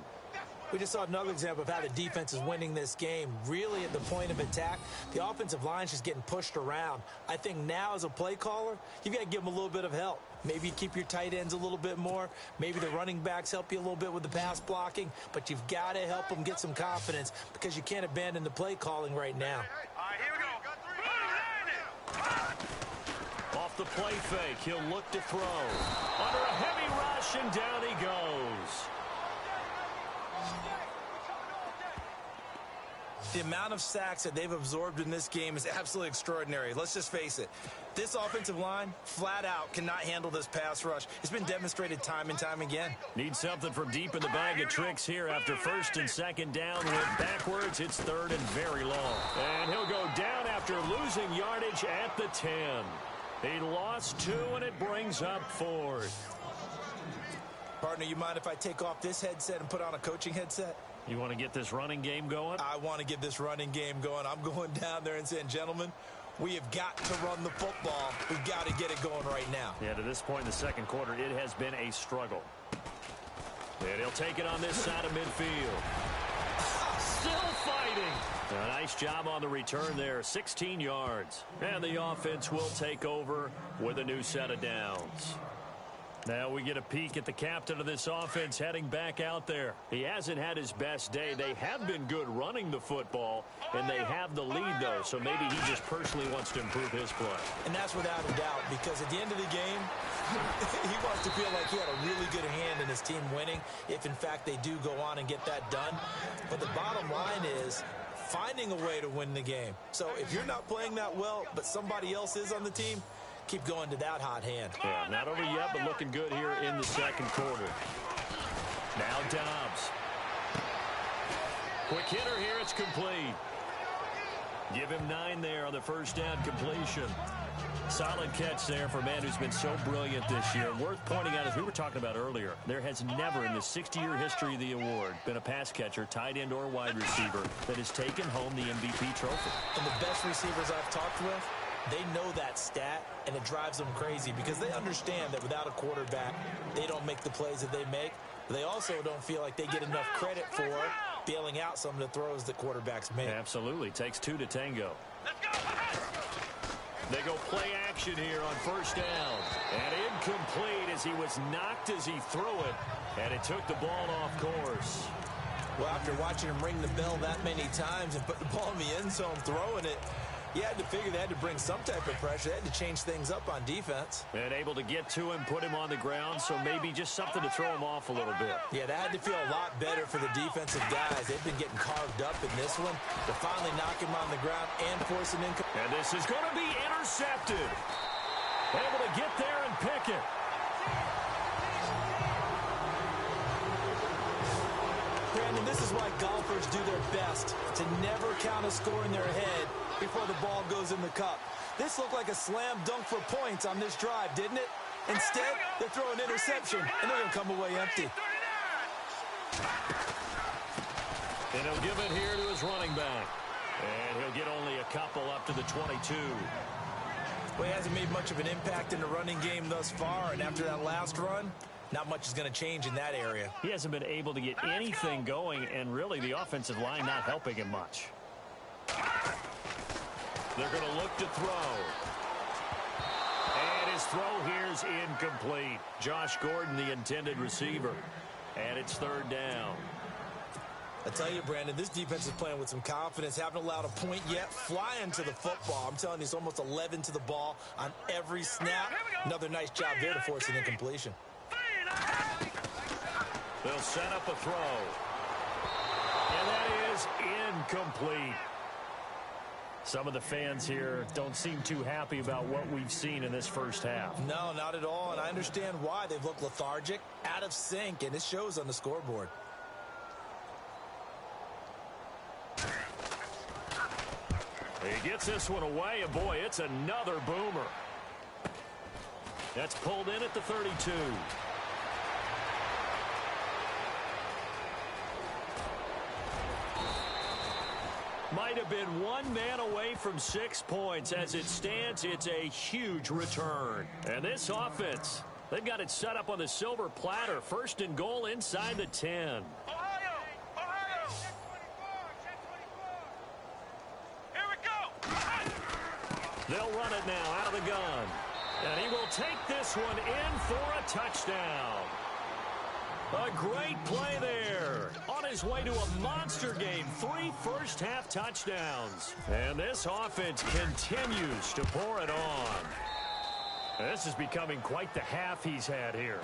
We just saw another example of how the defense is winning this game. Really at the point of attack, the offensive line is just getting pushed around. I think now as a play caller, you've got to give them a little bit of help. Maybe keep your tight ends a little bit more. Maybe the running backs help you a little bit with the pass blocking. But you've got to help them get some confidence because you can't abandon the play calling right now. All right, here we go. Off the play fake, he'll look to throw. Under a heavy rush, and down he goes. The amount of sacks that they've absorbed in this game is absolutely extraordinary. Let's just face it. This offensive line, flat out, cannot handle this pass rush. It's been demonstrated time and time again. Need something from deep in the bag of tricks here after 1st and 2nd down. Went backwards. It's 3rd and very long. And he'll go down after losing yardage at the 10. He lost 2, and it brings up 4th. Partner, you mind if I take off this headset and put on a coaching headset? You want to get this running game going? I want to get this running game going. I'm going down there and saying, gentlemen, we have got to run the football. We've got to get it going right now. Yeah, to this point in the 2nd quarter, it has been a struggle. And he'll take it on this side of midfield. Still fighting. A nice job on the return there, 16 yards. And the offense will take over with a new set of downs. Now we get a peek at the captain of this offense heading back out there. He hasn't had his best day. They have been good running the football, and they have the lead, though, so maybe he just personally wants to improve his play. And that's without a doubt, because at the end of the game, he wants to feel like he had a really good hand in his team winning, if, in fact, they do go on and get that done. But the bottom line is finding a way to win the game. So if you're not playing that well, but somebody else is on the team, keep going to that hot hand. Yeah, not over yet, but looking good here in the 2nd quarter. Now Dobbs. Quick hitter here, it's complete. Give him 9 there on the 1st down completion. Solid catch there for a man who's been so brilliant this year. Worth pointing out, as we were talking about earlier, there has never in the 60-year history of the award been a pass catcher, tight end or wide receiver that has taken home the MVP trophy. And the best receivers I've talked with, they know that stat, and it drives them crazy because they understand that without a quarterback, they don't make the plays that they make. But they also don't feel like they get enough credit for bailing out some of the throws that quarterbacks make. Absolutely. Takes 2 to tango. They go play action here on 1st down. And incomplete as he was knocked as he threw it. And it took the ball off course. Well, after watching him ring the bell that many times and put the ball in the end zone throwing it, you had to figure they had to bring some type of pressure. They had to change things up on defense. And able to get to him, put him on the ground, so maybe just something to throw him off a little bit. Yeah, that had to feel a lot better for the defensive guys. They've been getting carved up in this one. To finally knock him on the ground and force an income. And this is going to be intercepted. Able to get there and pick it. Brandon, this is why golfers do their best, to never count a score in their head before the ball goes in the cup. This looked like a slam dunk for points on this drive, didn't it? Instead, they're throwing an interception, and they're going to come away empty. And he'll give it here to his running back. And he'll get only a couple up to the 22. Well, he hasn't made much of an impact in the running game thus far, and after that last run, not much is going to change in that area. He hasn't been able to get anything going, and really the offensive line not helping him much. They're going to look to throw. And his throw here's incomplete. Josh Gordon, the intended receiver. And it's 3rd down. I tell you, Brandon, this defense is playing with some confidence. Haven't allowed a point yet. Flying to the football. I'm telling you, it's almost 11 to the ball on every snap. Another nice job there to force an incompletion. They'll set up a throw. And that is incomplete. Some of the fans here don't seem too happy about what we've seen in this first half. No, not at all, and I understand why. They've looked lethargic, out of sync, and it shows on the scoreboard. He gets this one away, and boy, it's another boomer. That's pulled in at the 32. Might have been one man away from 6 points. As it stands, it's a huge return. And this offense, they've got it set up on the silver platter. First and goal inside the 10. Ohio! Ohio! Here we go! They'll run it now out of the gun. And he will take this one in for a touchdown. A great play there. On his way to a monster game. 3 first-half touchdowns. And this offense continues to pour it on. This is becoming quite the half he's had here.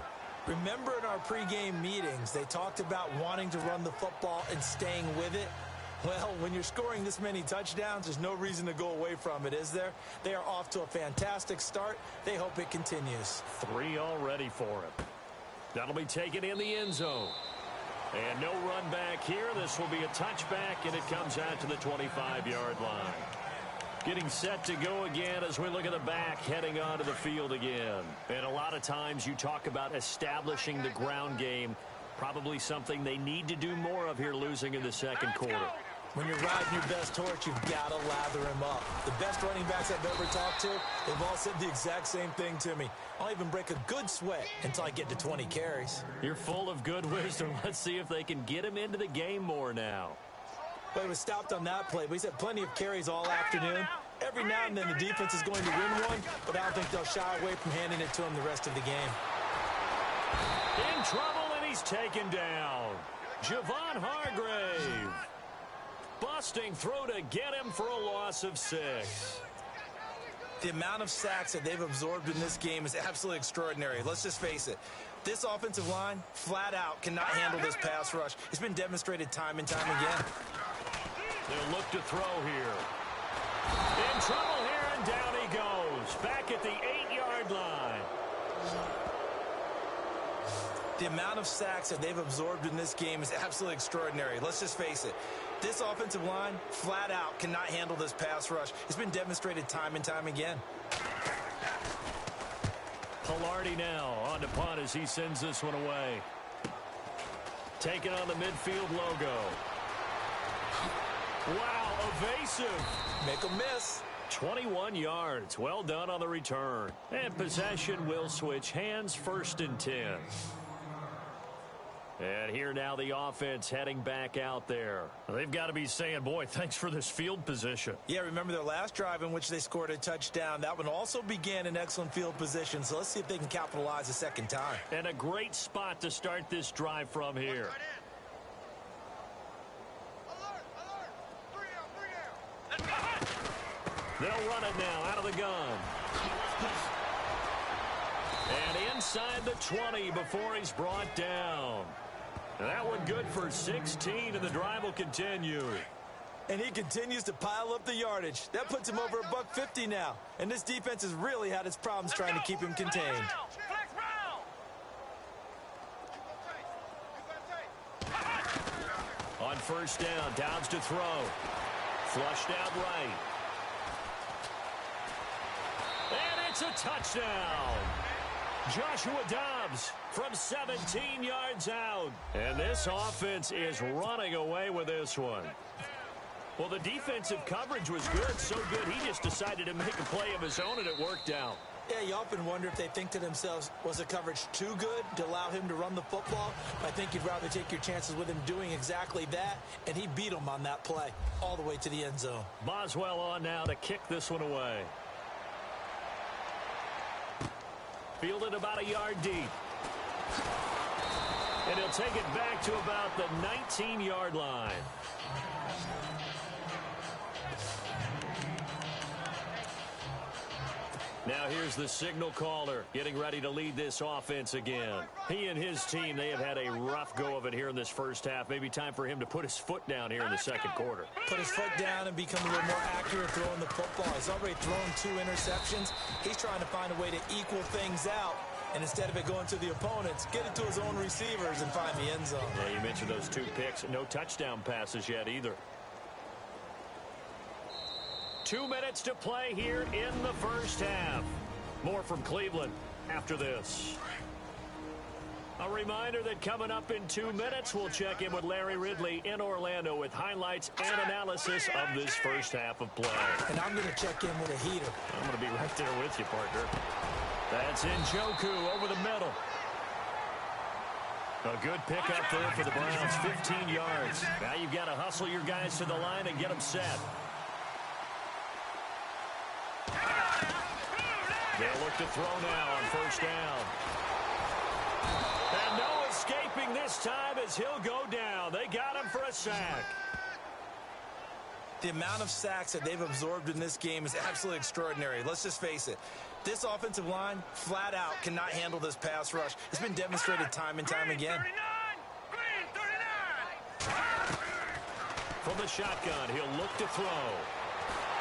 Remember in our pregame meetings, they talked about wanting to run the football and staying with it? Well, when you're scoring this many touchdowns, there's no reason to go away from it, is there? They are off to a fantastic start. They hope it continues. 3 already for him. That'll be taken in the end zone. And no run back here. This will be a touchback, and it comes out to the 25-yard line. Getting set to go again as we look at the back heading onto the field again. And a lot of times you talk about establishing the ground game. Probably something they need to do more of here losing in the second quarter. When you're riding your best horse, you've got to lather him up. The best running backs I've ever talked to, they've all said the exact same thing to me. I'll even break a good sweat until I get to 20 carries. You're full of good wisdom. Let's see if they can get him into the game more now. Well, he was stopped on that play, but he's had plenty of carries all afternoon. Every now and then the defense is going to win one, but I don't think they'll shy away from handing it to him the rest of the game. In trouble, and he's taken down. Javon Hargrave. Busting through to get him for a loss of 6. The amount of sacks that they've absorbed in this game is absolutely extraordinary. Let's just face it. This offensive line, flat out, cannot handle this pass rush. It's been demonstrated time and time again. They'll look to throw here. In trouble here, and down he goes. Back at the 8-yard line. The amount of sacks that they've absorbed in this game is absolutely extraordinary. Let's just face it. This offensive line, flat out, cannot handle this pass rush. It's been demonstrated time and time again. Pilardi now on to punt as he sends this one away. Taking on the midfield logo. Wow, evasive. Make a miss. 21 yards. Well done on the return. And possession will switch hands, 1st and 10. And here now the offense heading back out there. They've got to be saying, boy, thanks for this field position. Yeah, remember their last drive in which they scored a touchdown. That one also began in excellent field position, so let's see if they can capitalize a second time. And a great spot to start this drive from here. They'll run it now out of the gun. And inside the 20 before he's brought down. That one good for 16, and the drive will continue. And he continues to pile up the yardage. That puts him over $150 now. And this defense has really had its problems trying to keep him contained. On 1st down, Downs to throw. Flushed out right. And it's a touchdown. Joshua Dobbs from 17 yards out. And this offense is running away with this one. Well, the defensive coverage was good, so good he just decided to make a play of his own, and it worked out. Yeah, you often wonder if they think to themselves, was the coverage too good to allow him to run the football? I think you'd rather take your chances with him doing exactly that, and he beat him on that play all the way to the end zone. Boswell on now to kick this one away. Fielded about a yard deep. And he'll take it back to about the 19-yard line. Now here's the signal caller getting ready to lead this offense again. He and his team, they have had a rough go of it here in this first half. Maybe time for him to put his foot down here in the second quarter. Put his foot down and become a little more accurate throwing the football. He's already thrown 2 interceptions. He's trying to find a way to equal things out. And instead of it going to the opponents, get it to his own receivers and find the end zone. Yeah, you mentioned those 2 picks. No touchdown passes yet either. 2 minutes to play here in the first half. More from Cleveland after this. A reminder that coming up in 2 minutes, we'll check in with Larry Ridley in Orlando with highlights and analysis of this first half of play. And I'm going to check in with a heater. I'm going to be right there with you, partner. That's Njoku over the middle. A good pickup there for the Browns, 15 yards. Now you've got to hustle your guys to the line and get them set. They'll look to throw now on first down. And no escaping this time as he'll go down. They got him for a sack. The amount of sacks that they've absorbed in this game is absolutely extraordinary. Let's just face it. This offensive line, flat out, cannot handle this pass rush. It's been demonstrated time and time again. From the shotgun, he'll look to throw.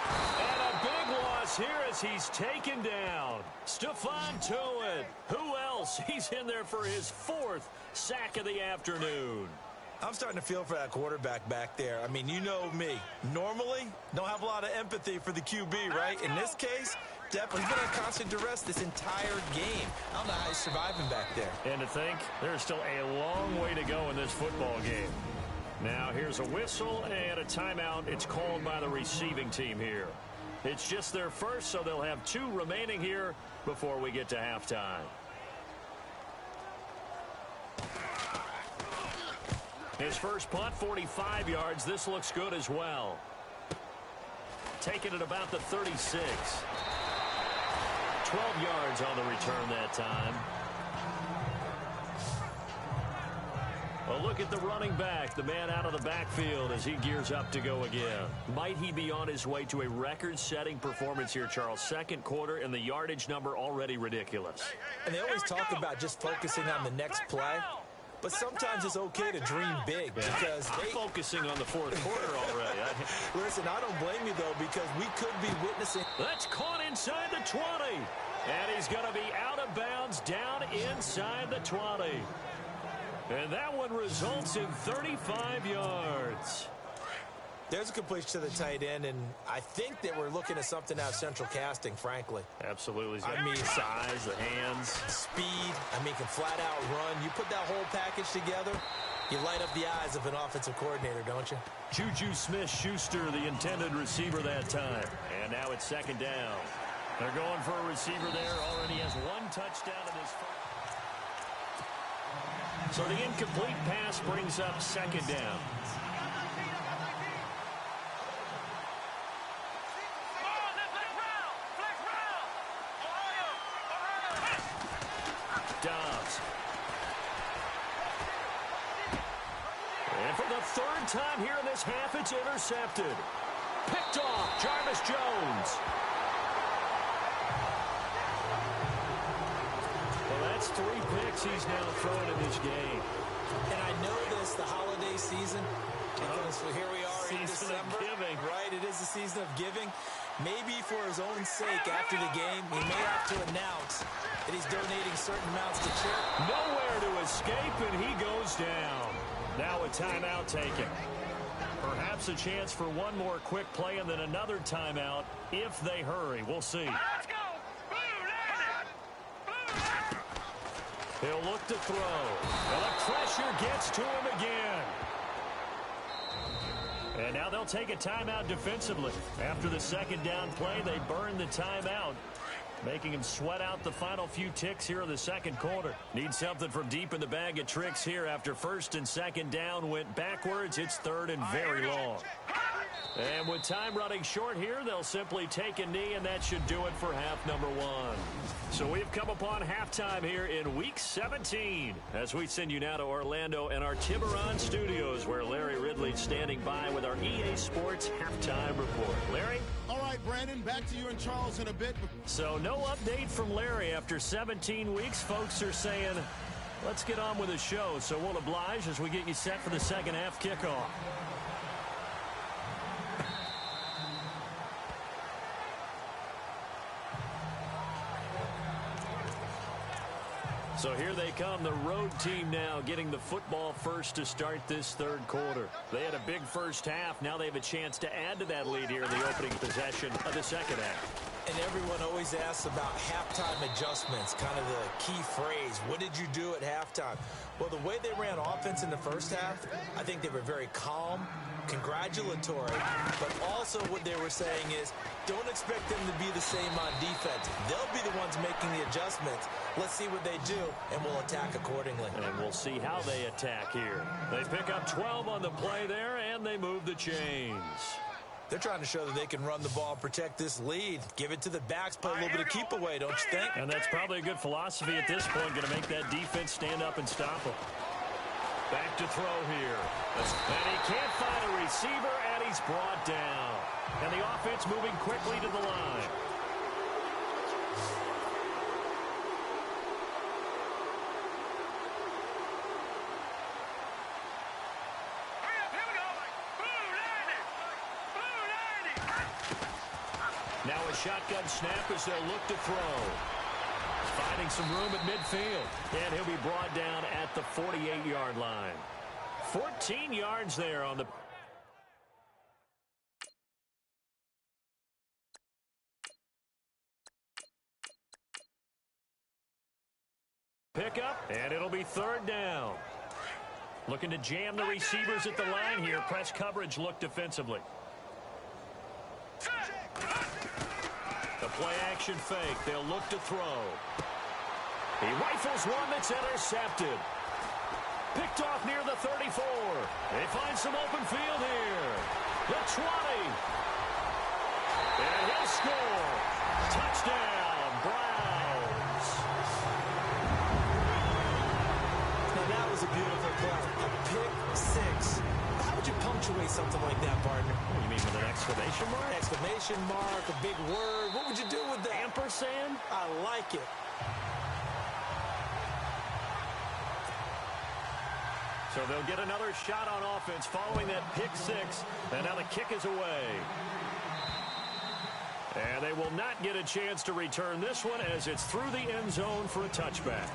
And a big loss here as he's taken down. Stephon Tuitt. Who else? He's in there for his 4th sack of the afternoon. I'm starting to feel for that quarterback back there. I mean, you know me. Normally, don't have a lot of empathy for the QB, right? In this case, definitely he's been on constant duress this entire game. I don't know how he's surviving back there. And to think, there's still a long way to go in this football game. Now here's a whistle and a timeout. It's called by the receiving team here. It's just their first, so they'll have 2 remaining here before we get to halftime. His first punt, 45 yards. This looks good as well. Taking it about the 36. 12 yards on the return that time. A look at the running back, the man out of the backfield as he gears up to go again. Might he be on his way to a record-setting performance here, Charles? Second quarter and the yardage number already ridiculous. And they always talk about just focusing on the next play. But sometimes it's okay to dream big because I'm focusing on the 4th quarter already. Listen, I don't blame you, though, because we could be witnessing. That's caught inside the 20. And he's going to be out of bounds down inside the 20. And that one results in 35 yards. There's a completion to the tight end, and I think that we're looking at something out of central casting, frankly. Absolutely. I mean, size, the hands. Speed, can flat out run. You put that whole package together, you light up the eyes of an offensive coordinator, don't you? Juju Smith-Schuster, the intended receiver that time. And now it's second down. They're going for a receiver there. Already has 1 touchdown in his first. So the incomplete pass brings up second down. Dobbs. And for the 3rd time here in this half, it's intercepted. Picked off, Jarvis Jones. Well, that's 3 picks he's now thrown in this game. And I know this, the holiday season, because here we are in December. Giving. Right, it is the season of giving. Maybe for his own sake after the game, he may have to announce that he's donating certain amounts to charity. Nowhere to escape, and he goes down. Now a timeout taken. Perhaps a chance for one more quick play and then another timeout if they hurry. We'll see. Let's go! He'll look to throw. And the pressure gets to him again. And now they'll take a timeout defensively. After the second down play, they burn the timeout, making him sweat out the final few ticks here in the second quarter. Need something from deep in the bag of tricks here after first and second down went backwards. It's 3rd and very long. And with time running short here, they'll simply take a knee, and that should do it for half number one. So we've come upon halftime here in Week 17 as we send you now to Orlando and our Tiburon studios where Larry Ridley's standing by with our EA Sports halftime report. Larry? All right, Brandon, back to you and Charles in a bit. So no update from Larry after 17 weeks. Folks are saying, let's get on with the show. So we'll oblige as we get you set for the second half kickoff. So here they come, the road team now getting the football first to start this third quarter. They had a big first half. Now they have a chance to add to that lead here in the opening possession of the second half. And everyone always asks about halftime adjustments, kind of the key phrase. What did you do at halftime? Well, the way they ran offense in the first half, I think they were very calm, congratulatory, but also what they were saying is don't expect them to be the same on defense. They'll be the ones making the adjustments. Let's see what they do, and we'll attack accordingly. And we'll see how they attack here. They pick up 12 on the play there, and they move the chains. They're trying to show that they can run the ball, protect this lead, give it to the backs, play a little bit of keep away, don't you think? And that's probably a good philosophy at this point, going to make that defense stand up and stop them. Back to throw here. And he can't find a receiver, and he's brought down. And the offense moving quickly to the line. Now a shotgun snap as they'll look to throw. Finding some room at midfield. And he'll be brought down at the 48-yard line. 14 yards there on the... pickup, and it'll be third down. Looking to jam the receivers at the line here. Press coverage look defensively. The play-action fake. They'll look to throw. He rifles one that's intercepted. Picked off near the 34. They find some open field here. The 20. And he'll score. Touchdown, Browns. Now that was a beautiful play. A pick six. How would you punctuate something like that, partner? What, you mean with an exclamation mark? Exclamation mark, a big word. What would you do with that? Ampersand? I like it. So they'll get another shot on offense following that pick six. And now the kick is away. And they will not get a chance to return this one as it's through the end zone for a touchback.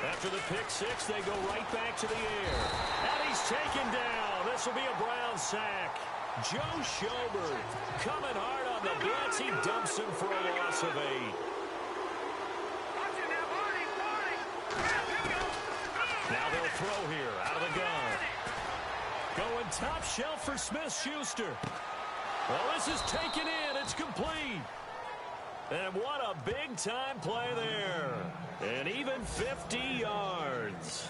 After the pick six, they go right back to the air. And he's taken down. This will be a Brown sack. Joe Schobert coming hard on the blitz. He dumps him for a loss of 8. Now they'll throw here out of the gun. Going top shelf for Smith-Schuster. Well, this is taken in. It's complete. And what a big-time play there. And even 50 yards.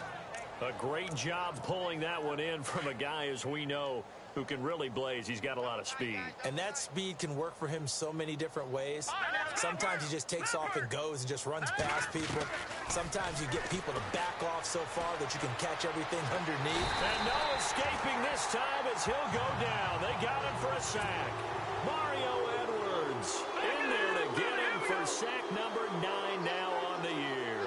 A great job pulling that one in from a guy, as we know, who can really blaze. He's got a lot of speed. And that speed can work for him so many different ways. Sometimes he just takes off and goes and just runs past people. Sometimes you get people to back off so far that you can catch everything underneath. And no escaping this time as he'll go down. They got him for a sack. Mario Edwards in there to get him for sack number 9 now on the year.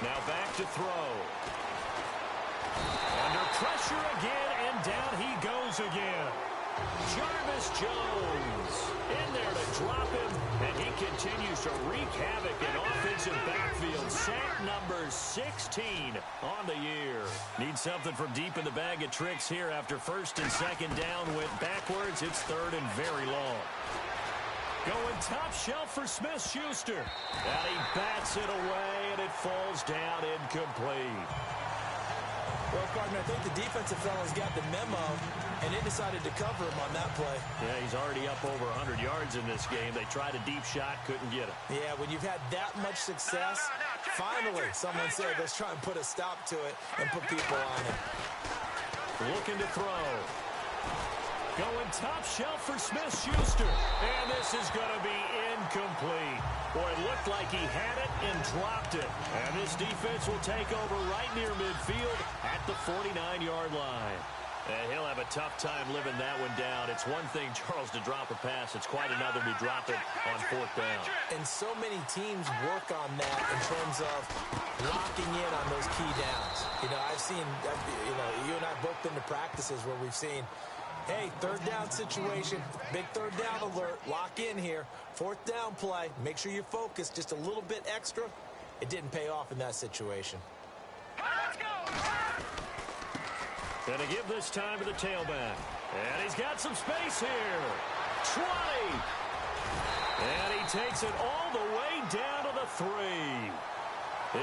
Now back to throw. Under pressure again, and down he goes again. Jarvis Jones in there to drop him, and he continues to wreak havoc in offensive backfield. Sack number 16 on the year. Need something from deep in the bag of tricks here after first and second down went backwards. It's third and very long. Going top shelf for Smith-Schuster. And he bats it away, and it falls down incomplete. Well, partner, I think the defensive fellas got the memo. And they decided to cover him on that play. Yeah, he's already up over 100 yards in this game. They tried a deep shot, couldn't get it. Yeah, when you've had that much success, finally someone said, let's try and put a stop to it and put people on it. Looking to throw. Going top shelf for Smith-Schuster. And this is going to be incomplete. Boy, it looked like he had it and dropped it. And this defense will take over right near midfield at the 49-yard line. And he'll have a tough time living that one down. It's one thing, Charles, to drop a pass. It's quite another to drop it on fourth down. And so many teams work on that in terms of locking in on those key downs. You know, I've seen, you and I both been to practices where we've seen, hey, third down situation, big third down alert, lock in here. Fourth down play, make sure you focus just a little bit extra. It didn't pay off in that situation. Let's go! Gonna give this time to the tailback. And he's got some space here. 20. And he takes it all the way down to the 3.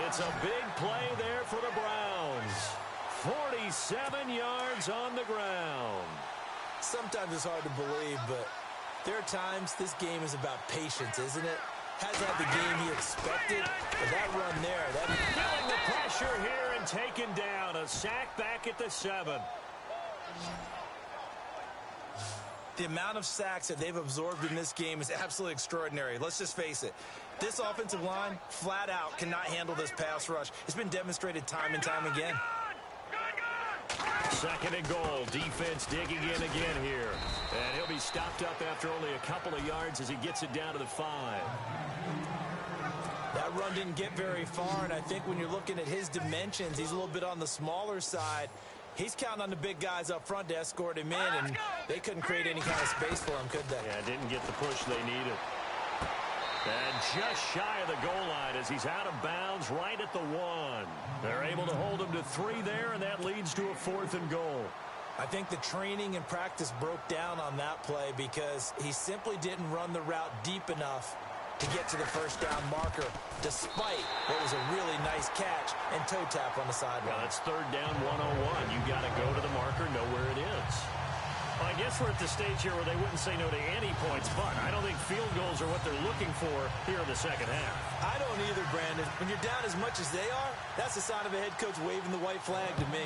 It's a big play there for the Browns. 47 yards on the ground. Sometimes it's hard to believe, but there are times this game is about patience, isn't it? Hasn't had the game he expected, but that run there, feeling the pressure here and taken down. A sack back at the 7. The amount of sacks that they've absorbed in this game is absolutely extraordinary. Let's just face it. This offensive line, flat out, cannot handle this pass rush. It's been demonstrated time and time again. Second and goal. Defense digging in again here. And he'll be stopped up after only a couple of yards as he gets it down to the 5. That run didn't get very far, and I think when you're looking at his dimensions, he's a little bit on the smaller side. He's counting on the big guys up front to escort him in, and they couldn't create any kind of space for him, could they? Yeah, didn't get the push they needed. And just shy of the goal line as he's out of bounds right at the 1. They're able to hold him to 3 there, and that leads to a 4th and goal. I think the training and practice broke down on that play because he simply didn't run the route deep enough to get to the first down marker, despite what was a really nice catch and toe tap on the sideline. Well, it's third down 101. You got to go to the marker, know where it is. Well, I guess we're at the stage here where they wouldn't say no to any points, but I don't think field goals are what they're looking for here in the second half. I don't either, Brandon. When you're down as much as they are, that's the sign of a head coach waving the white flag to me.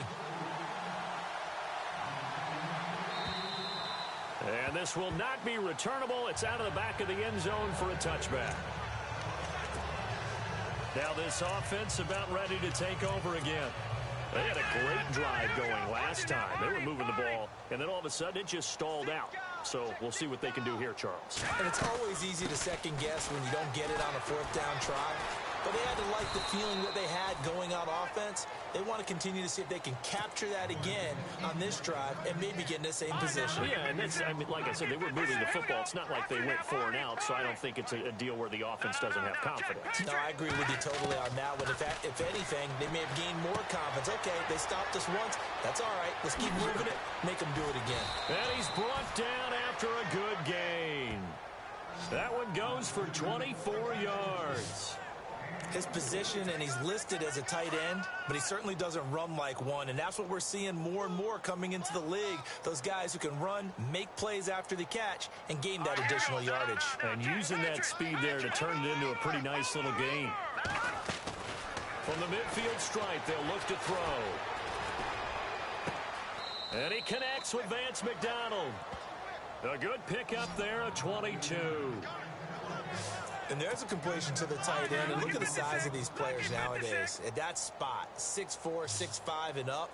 And this will not be returnable. It's out of the back of the end zone for a touchback. Now this offense about ready to take over again. They had a great drive going last time. They were moving the ball, and then all of a sudden it just stalled out. So we'll see what they can do here, Charles. And it's always easy to second guess when you don't get it on a fourth down try. But they had to like the feeling that they had going on offense. They want to continue to see if they can capture that again on this drive and maybe get in the same position. Yeah, and that's, I mean, like I said, they were moving the football. It's not like they went 4 and out, so I don't think it's a deal where the offense doesn't have confidence. No, I agree with you totally on that one. If anything, they may have gained more confidence. Okay, they stopped us once. That's all right. Let's keep moving it. Make them do it again. And he's brought down after a good gain. That one goes for 24 yards. His position, and he's listed as a tight end, but he certainly doesn't run like one, and that's what we're seeing more and more coming into the league. Those guys who can run, make plays after the catch, and gain that additional yardage. And using that speed there to turn it into a pretty nice little gain. From the midfield stripe, they'll look to throw. And he connects with Vance McDonald. A good pickup there, a 22. And there's a completion to the tight end. And look at the size of these players nowadays. At that spot, 6'4", 6'5", and up.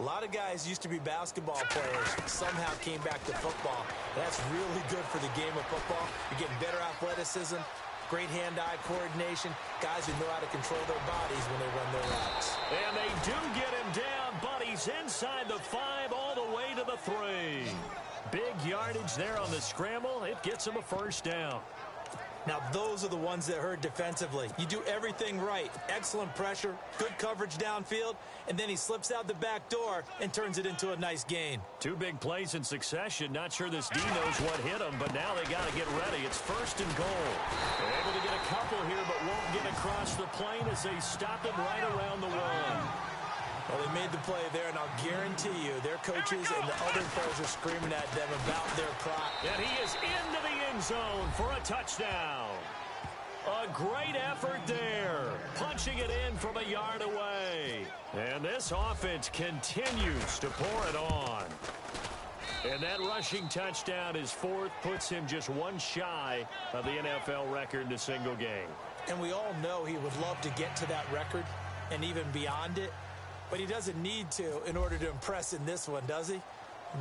A lot of guys used to be basketball players, somehow came back to football. And that's really good for the game of football. You're getting better athleticism, great hand-eye coordination, guys who know how to control their bodies when they run their routes. And they do get him down, but he's inside the 5 all the way to the 3. Big yardage there on the scramble. It gets him a first down. Now, those are the ones that hurt defensively. You do everything right. Excellent pressure, good coverage downfield, and then he slips out the back door and turns it into a nice gain. 2 big plays in succession. Not sure this D knows what hit him, but now they got to get ready. It's first and goal. They're able to get a couple here, but won't get across the plane as they stop it right around the 1. Well, they made the play there, and I'll guarantee you their coaches and the other players are screaming at them about their pride. And he is into the end zone for a touchdown. A great effort there, punching it in from a yard away. And this offense continues to pour it on. And that rushing touchdown, his fourth, puts him just one shy of the NFL record in a single game. And we all know he would love to get to that record and even beyond it, but he doesn't need to in order to impress in this one, does he?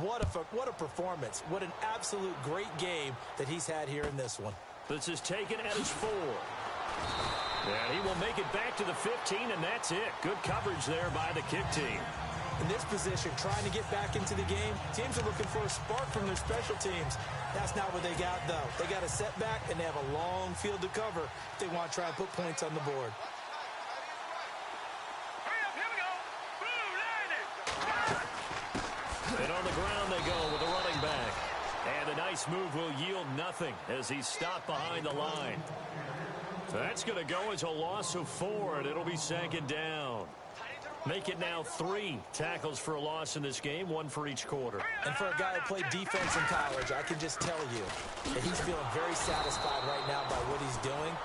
What a performance. What an absolute great game that he's had here in this one. This is taken at his 4. And he will make it back to the 15, and that's it. Good coverage there by the kick team. In this position, trying to get back into the game, teams are looking for a spark from their special teams. That's not what they got, though. They got a setback, and they have a long field to cover if they want to try and put points on the board. And on the ground they go with a running back. And a nice move will yield nothing as he's stopped behind the line. That's going to go as a loss of 4, and it'll be second down. Make it now 3 tackles for a loss in this game, 1 for each quarter. And for a guy who played defense in college, I can just tell you that he's feeling very satisfied right now by what he's doing.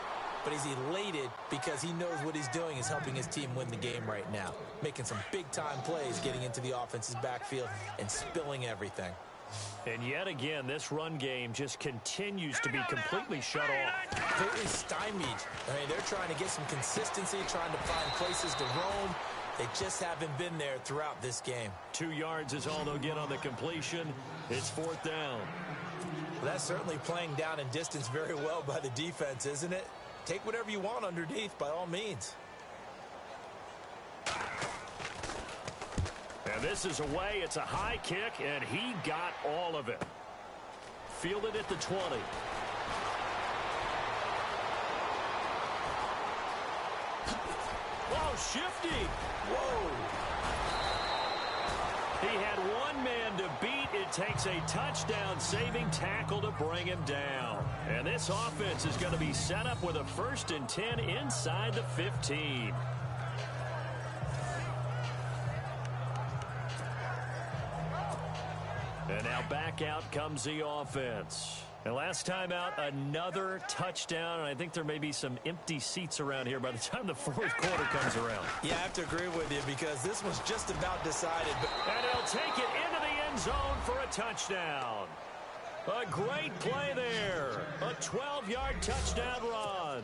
But he's elated because he knows what he's doing is helping his team win the game right now. Making some big-time plays, getting into the offense's backfield and spilling everything. And yet again, this run game just continues to be completely shut off. Completely stymied. I mean, they're trying to get some consistency, trying to find places to roam. They just haven't been there throughout this game. 2 yards is all they'll get on the completion. It's 4th down. Well, that's certainly playing down in distance very well by the defense, isn't it? Take whatever you want underneath, by all means. And this is away. It's a high kick, and he got all of it. Fielded at the 20. Whoa, shifty. Whoa. He had one man to beat. It takes a touchdown-saving tackle to bring him down. And this offense is going to be set up with a 1st and 10 inside the 15. And now back out comes the offense. And last time out, another touchdown. And I think there may be some empty seats around here by the time the 4th quarter comes around. Yeah, I have to agree with you because this was just about decided. And he'll take it into the end zone for a touchdown. A great play there. A 12-yard touchdown run.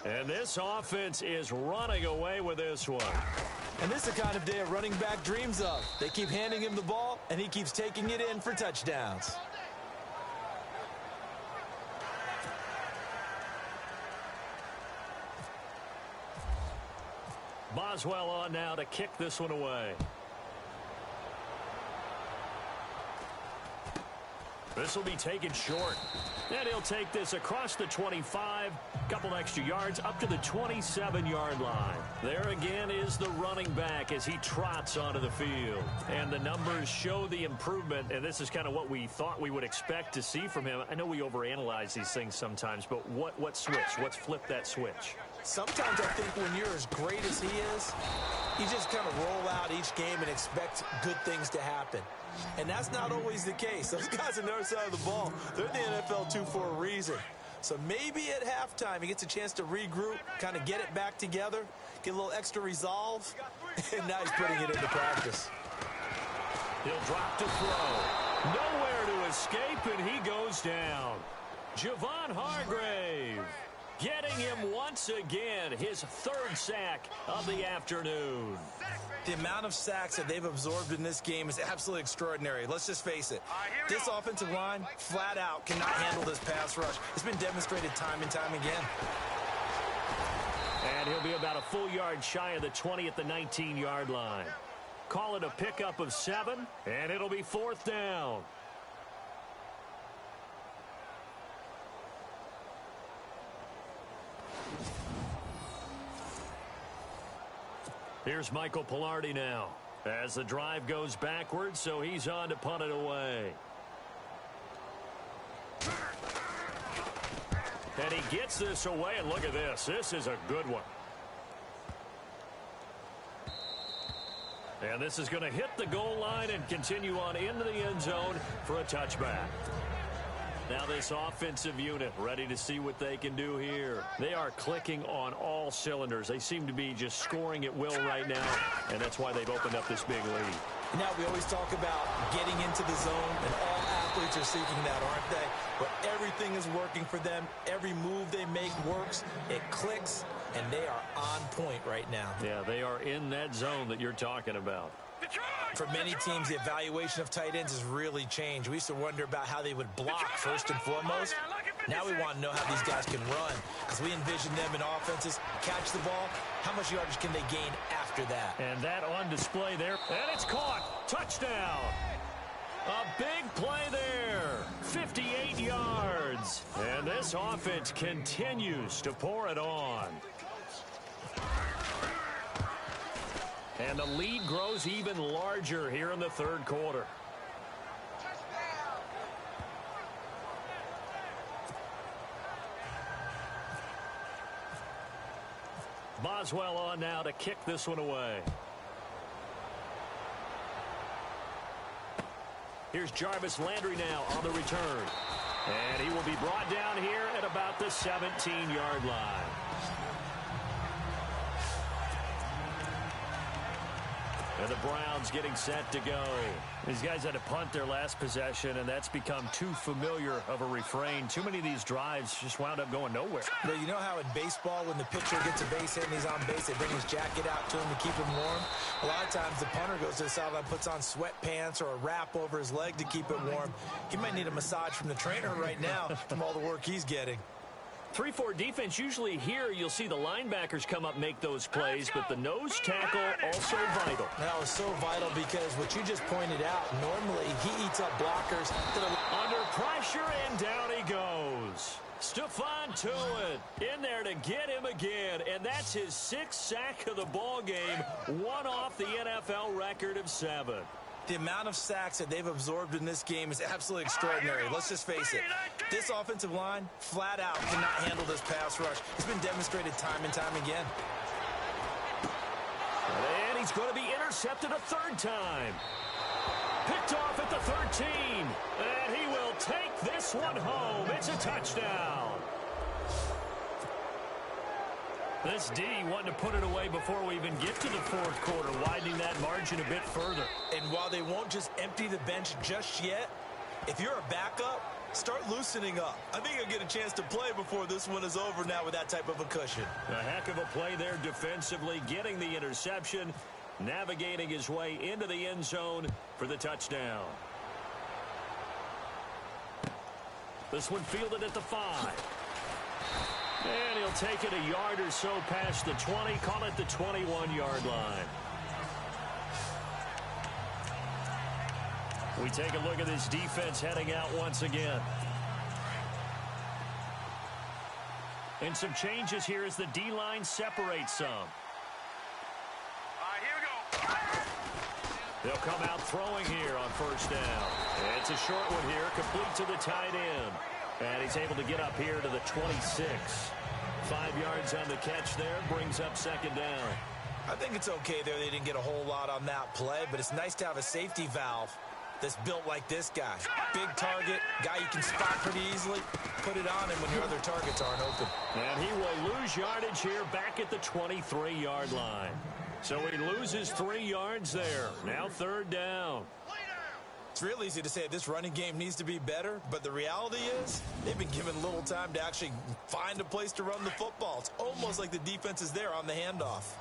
And this offense is running away with this one. And this is the kind of day a running back dreams of. They keep handing him the ball, and he keeps taking it in for touchdowns. Boswell on now to kick this one away. This will be taken short. And he'll take this across the 25, couple extra yards up to the 27-yard line. There again is the running back as he trots onto the field. And the numbers show the improvement, and this is kind of what we thought we would expect to see from him. I know we overanalyze these things sometimes, but what switch? What's flipped that switch? Sometimes I think when you're as great as he is, you just kind of roll out each game and expect good things to happen. And that's not always the case. Those guys on the other side of the ball, they're in the NFL 2 for a reason. So maybe at halftime he gets a chance to regroup, kind of get it back together, get a little extra resolve, and now he's putting it into practice. He'll drop to throw. Nowhere to escape, and he goes down. Javon Hargrave getting him once again, his 3rd sack of the afternoon. The amount of sacks that they've absorbed in this game is absolutely extraordinary. Let's just face it. This offensive line, flat out, cannot handle this pass rush. It's been demonstrated time and time again. And he'll be about a full yard shy of the 20 at the 19-yard line. Call it a pickup of 7, and it'll be 4th down. Here's Michael Pilardi now as the drive goes backwards, so he's on to punt it away. And he gets this away, and look at this. This is a good one. And this is going to hit the goal line and continue on into the end zone for a touchback. Now this offensive unit ready to see what they can do here. They are clicking on all cylinders. They seem to be just scoring at will right now, and that's why they've opened up this big lead. Now we always talk about getting into the zone, and all athletes are seeking that, aren't they? But everything is working for them. Every move they make works. It clicks, and they are on point right now. Yeah, they are in that zone that you're talking about. For many teams, the evaluation of tight ends has really changed. We used to wonder about how they would block first and foremost. Now we want to know how these guys can run, because we envision them in offenses catch the ball. How much yardage can they gain after that? And that on display there. And it's caught. Touchdown. A big play there. 58 yards. And this offense continues to pour it on. And the lead grows even larger here in the third quarter. Boswell on now to kick this one away. Here's Jarvis Landry now on the return. And he will be brought down here at about the 17-yard line. And the Browns getting set to go. These guys had to punt their last possession, and that's become too familiar of a refrain. Too many of these drives just wound up going nowhere. But you know how in baseball, when the pitcher gets a base hit and he's on base, they bring his jacket out to him to keep him warm? A lot of times the punter goes to the sideline, puts on sweatpants or a wrap over his leg to keep it warm. He might need a massage from the trainer right now from all the work he's getting. 3-4 defense, usually here you'll see the linebackers come up, make those plays, but the nose tackle also vital. That was so vital because what you just pointed out, normally he eats up blockers. Under pressure, and down he goes. Stephon Tuitt in there to get him again, and that's his 6th sack of the ball game, one off the NFL record of 7. The amount of sacks that they've absorbed in this game is absolutely extraordinary. Let's just face it. This offensive line, flat out, cannot handle this pass rush. It's been demonstrated time and time again. And he's going to be intercepted a 3rd time. Picked off at the 13. And he will take this one home. It's a touchdown. This D wanting to put it away before we even get to the 4th quarter, widening that margin a bit further. And while they won't just empty the bench just yet, if you're a backup, start loosening up. I think you'll get a chance to play before this one is over now with that type of a cushion. A heck of a play there defensively, getting the interception, navigating his way into the end zone for the touchdown. This one fielded at the 5. And he'll take it a yard or so past the 20, call it the 21-yard line. We take a look at this defense heading out once again. And some changes here as the D-line separates some. Here we go. They'll come out throwing here on 1st down. And it's a short one here, complete to the tight end. And he's able to get up here to the 26. 5 yards on the catch there, brings up 2nd down. I think it's okay there. They didn't get a whole lot on that play, but it's nice to have a safety valve that's built like this guy. Big target, guy you can spot pretty easily. Put it on him when your other targets aren't open. And he will lose yardage here back at the 23-yard line. So he loses 3 yards there. Now 3rd down. It's real easy to say this running game needs to be better, but the reality is they've been given little time to actually find a place to run the football. It's almost like the defense is there on the handoff.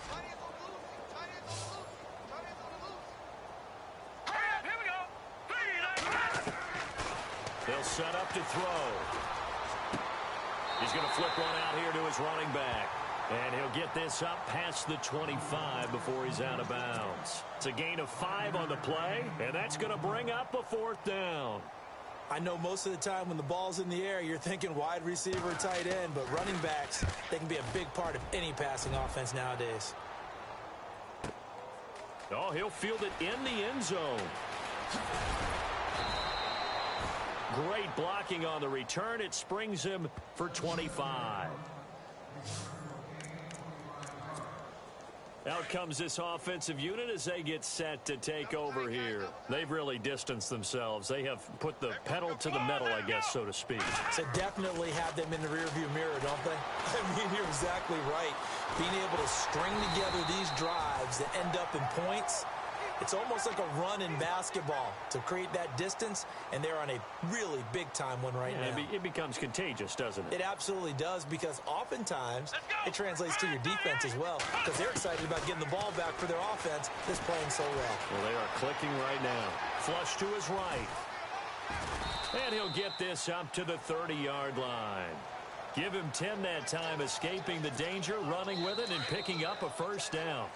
Here we go. They'll set up to throw. He's going to flip one out here to his running back. And he'll get this up past the 25 before he's out of bounds. It's a gain of 5 on the play, and that's going to bring up a 4th down. I know most of the time when the ball's in the air, you're thinking wide receiver, tight end, but running backs, they can be a big part of any passing offense nowadays. Oh, he'll field it in the end zone. Great blocking on the return. It springs him for 25. Out comes this offensive unit as they get set to take over here. They've really distanced themselves. They have put the pedal to the metal, I guess, so to speak. So definitely have them in the rearview mirror, don't they? I mean, you're exactly right. Being able to string together these drives that end up in points, it's almost like a run in basketball to create that distance, and they're on a really big-time one right now. It becomes contagious, doesn't it? It absolutely does, because oftentimes it translates to your defense as well, because they're excited about getting the ball back for their offense that's playing so well. Well, they are clicking right now. Flush to his right. And he'll get this up to the 30-yard line. Give him 10 that time, escaping the danger, running with it, and picking up a first down.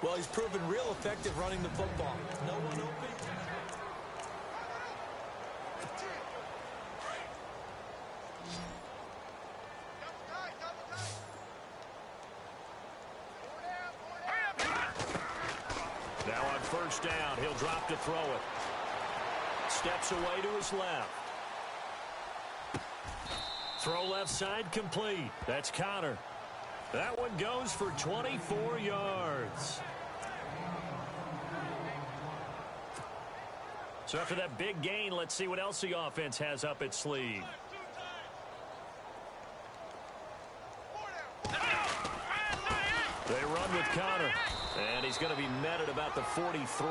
Well, he's proven real effective running the football. No one open. Now on first down, he'll drop to throw it. Steps away to his left. Throw left side complete. That's Connor. That one goes for 24 yards. So after that big gain, let's see what else the offense has up its sleeve. They run with Connor. And he's going to be met at about the 43.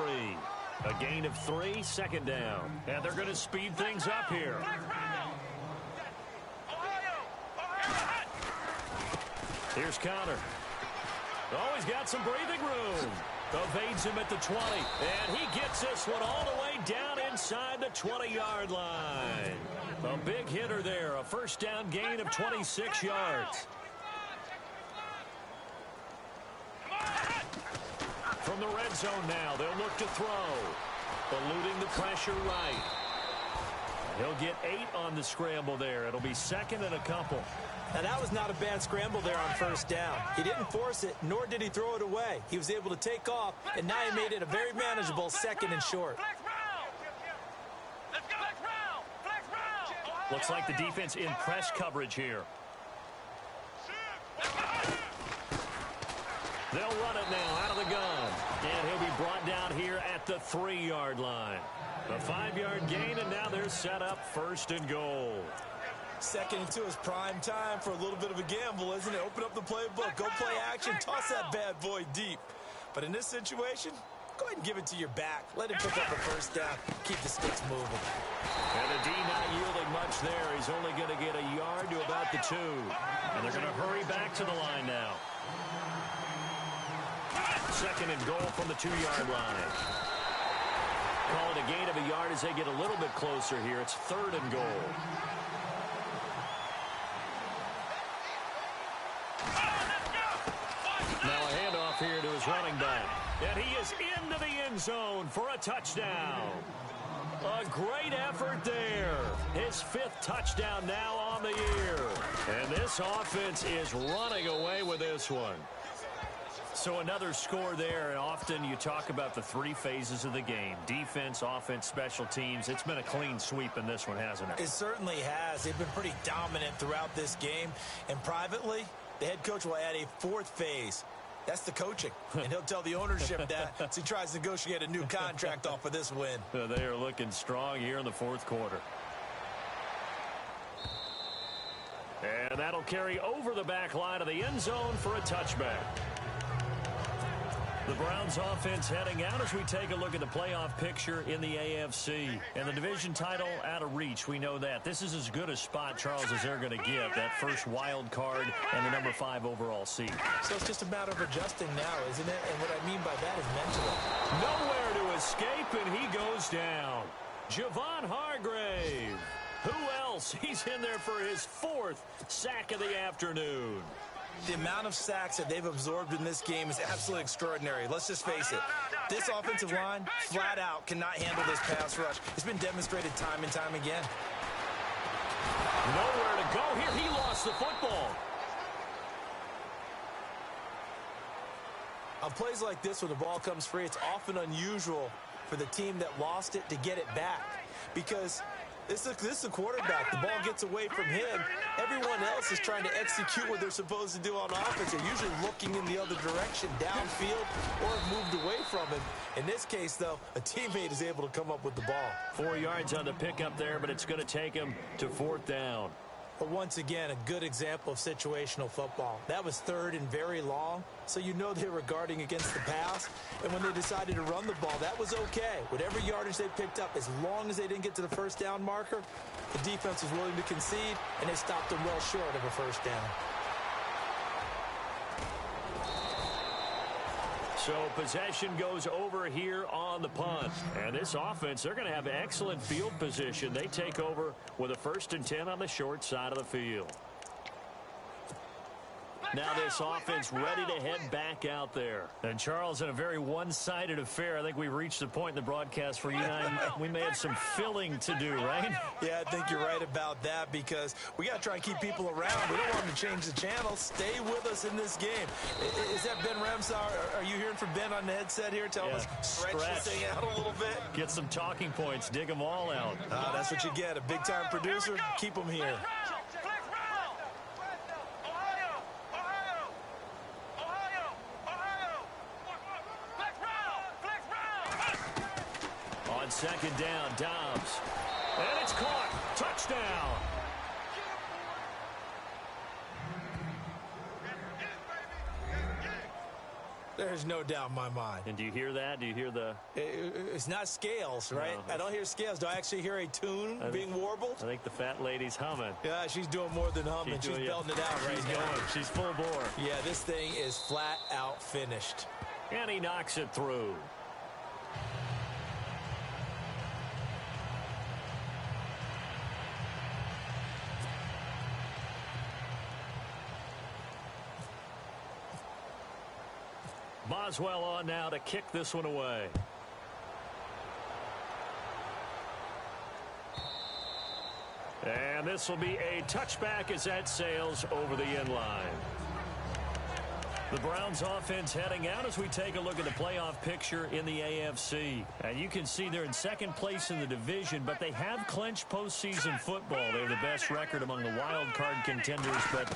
A gain of 3, second down. And they're going to speed things up here. Here's Connor. Oh, he's got some breathing room. Evades him at the 20. And he gets this one all the way down inside the 20-yard line. A big hitter there. A first down gain of 26 yards. From the red zone now, they'll look to throw. Eluding the pressure right. He'll get 8 on the scramble there. It'll be second and a couple. Now, that was not a bad scramble there on first down. He didn't force it, nor did he throw it away. He was able to take off, and now he made it a very manageable second and short. Looks like the defense in press coverage here. They'll run it now out of the gun. And he'll be brought down here at the 3-yard line. A 5-yard gain, and now they're set up first and goal. Second and 2 is prime time for a little bit of a gamble, isn't it? Open up the playbook, go play action, toss that bad boy deep. But in this situation, go ahead and give it to your back. Let him pick up a first down. Keep the sticks moving. And the D not yielding much there. He's only going to get a yard to about the 2. And they're going to hurry back to the line now. Second and goal from the 2-yard line. Call it a gain of a yard as they get a little bit closer here. It's third and goal. Now a handoff here to his running back. And he is into the end zone for a touchdown. A great effort there. His 5th touchdown now on the year. And this offense is running away with this one. So another score there, and often you talk about the 3 phases of the game. Defense, offense, special teams. It's been a clean sweep in this one, hasn't it? It certainly has. They've been pretty dominant throughout this game. And privately, the head coach will add a 4th phase. That's the coaching. And he'll tell the ownership that as he tries to negotiate a new contract off of this win. They are looking strong here in the 4th quarter. And that'll carry over the back line of the end zone for a touchback. The Browns offense heading out as we take a look at the playoff picture in the AFC. And the division title out of reach, we know that. This is as good a spot, Charles, as they're going to get. That first wild card and the number 5 overall seed. So it's just a matter of adjusting now, isn't it? And what I mean by that is mentally. Nowhere to escape, and he goes down. Javon Hargrave. Who else? He's in there for his 4th sack of the afternoon. The amount of sacks that they've absorbed in this game is absolutely extraordinary. Let's just face it. This offensive line, flat out, cannot handle this pass rush. It's been demonstrated time and time again. Nowhere to go here. He lost the football. On plays like this where the ball comes free, it's often unusual for the team that lost it to get it back. Because This is the quarterback. The ball gets away from him. Everyone else is trying to execute what they're supposed to do on offense. They're usually looking in the other direction, downfield, or have moved away from him. In this case, though, a teammate is able to come up with the ball. 4 yards on the pickup there, but it's going to take him to 4th down. But once again, a good example of situational football. That was 3rd and very long, so you know they were guarding against the pass. And when they decided to run the ball, that was okay. Whatever yardage they picked up, as long as they didn't get to the first down marker, the defense was willing to concede, and they stopped them well short of a first down. So possession goes over here on the punt. And this offense, they're going to have excellent field position. They take over with a 1st and 10 on the short side of the field. Now this offense ready to head back out there. And Charles, in a very one-sided affair, I think we've reached the point in the broadcast where you and I, we may have some filling to do, right? Yeah, I think you're right about that because we got to try and keep people around. We don't want them to change the channel. Stay with us in this game. Is that Ben Ramsar? Are you hearing from Ben on the headset here? Tell us, stretch this thing out a little bit. Get some talking points. Dig them all out. That's what you get. A big-time producer. Keep them here. On 2nd down, Dobbs. And it's caught. Touchdown. There's no doubt in my mind. And do you hear that? Do you hear the... It's not scales, right? No. I don't hear scales. Do I actually hear a tune being warbled? I think the fat lady's humming. Yeah, she's doing more than humming. She's belting it out right now. She's full bore. Yeah, this thing is flat out finished. And he knocks it through. Boswell on now to kick this one away. And this will be a touchback as that sails over the end line. The Browns offense heading out as we take a look at the playoff picture in the AFC. And you can see they're in 2nd place in the division, but they have clinched postseason football. They have the best record among the wild card contenders, but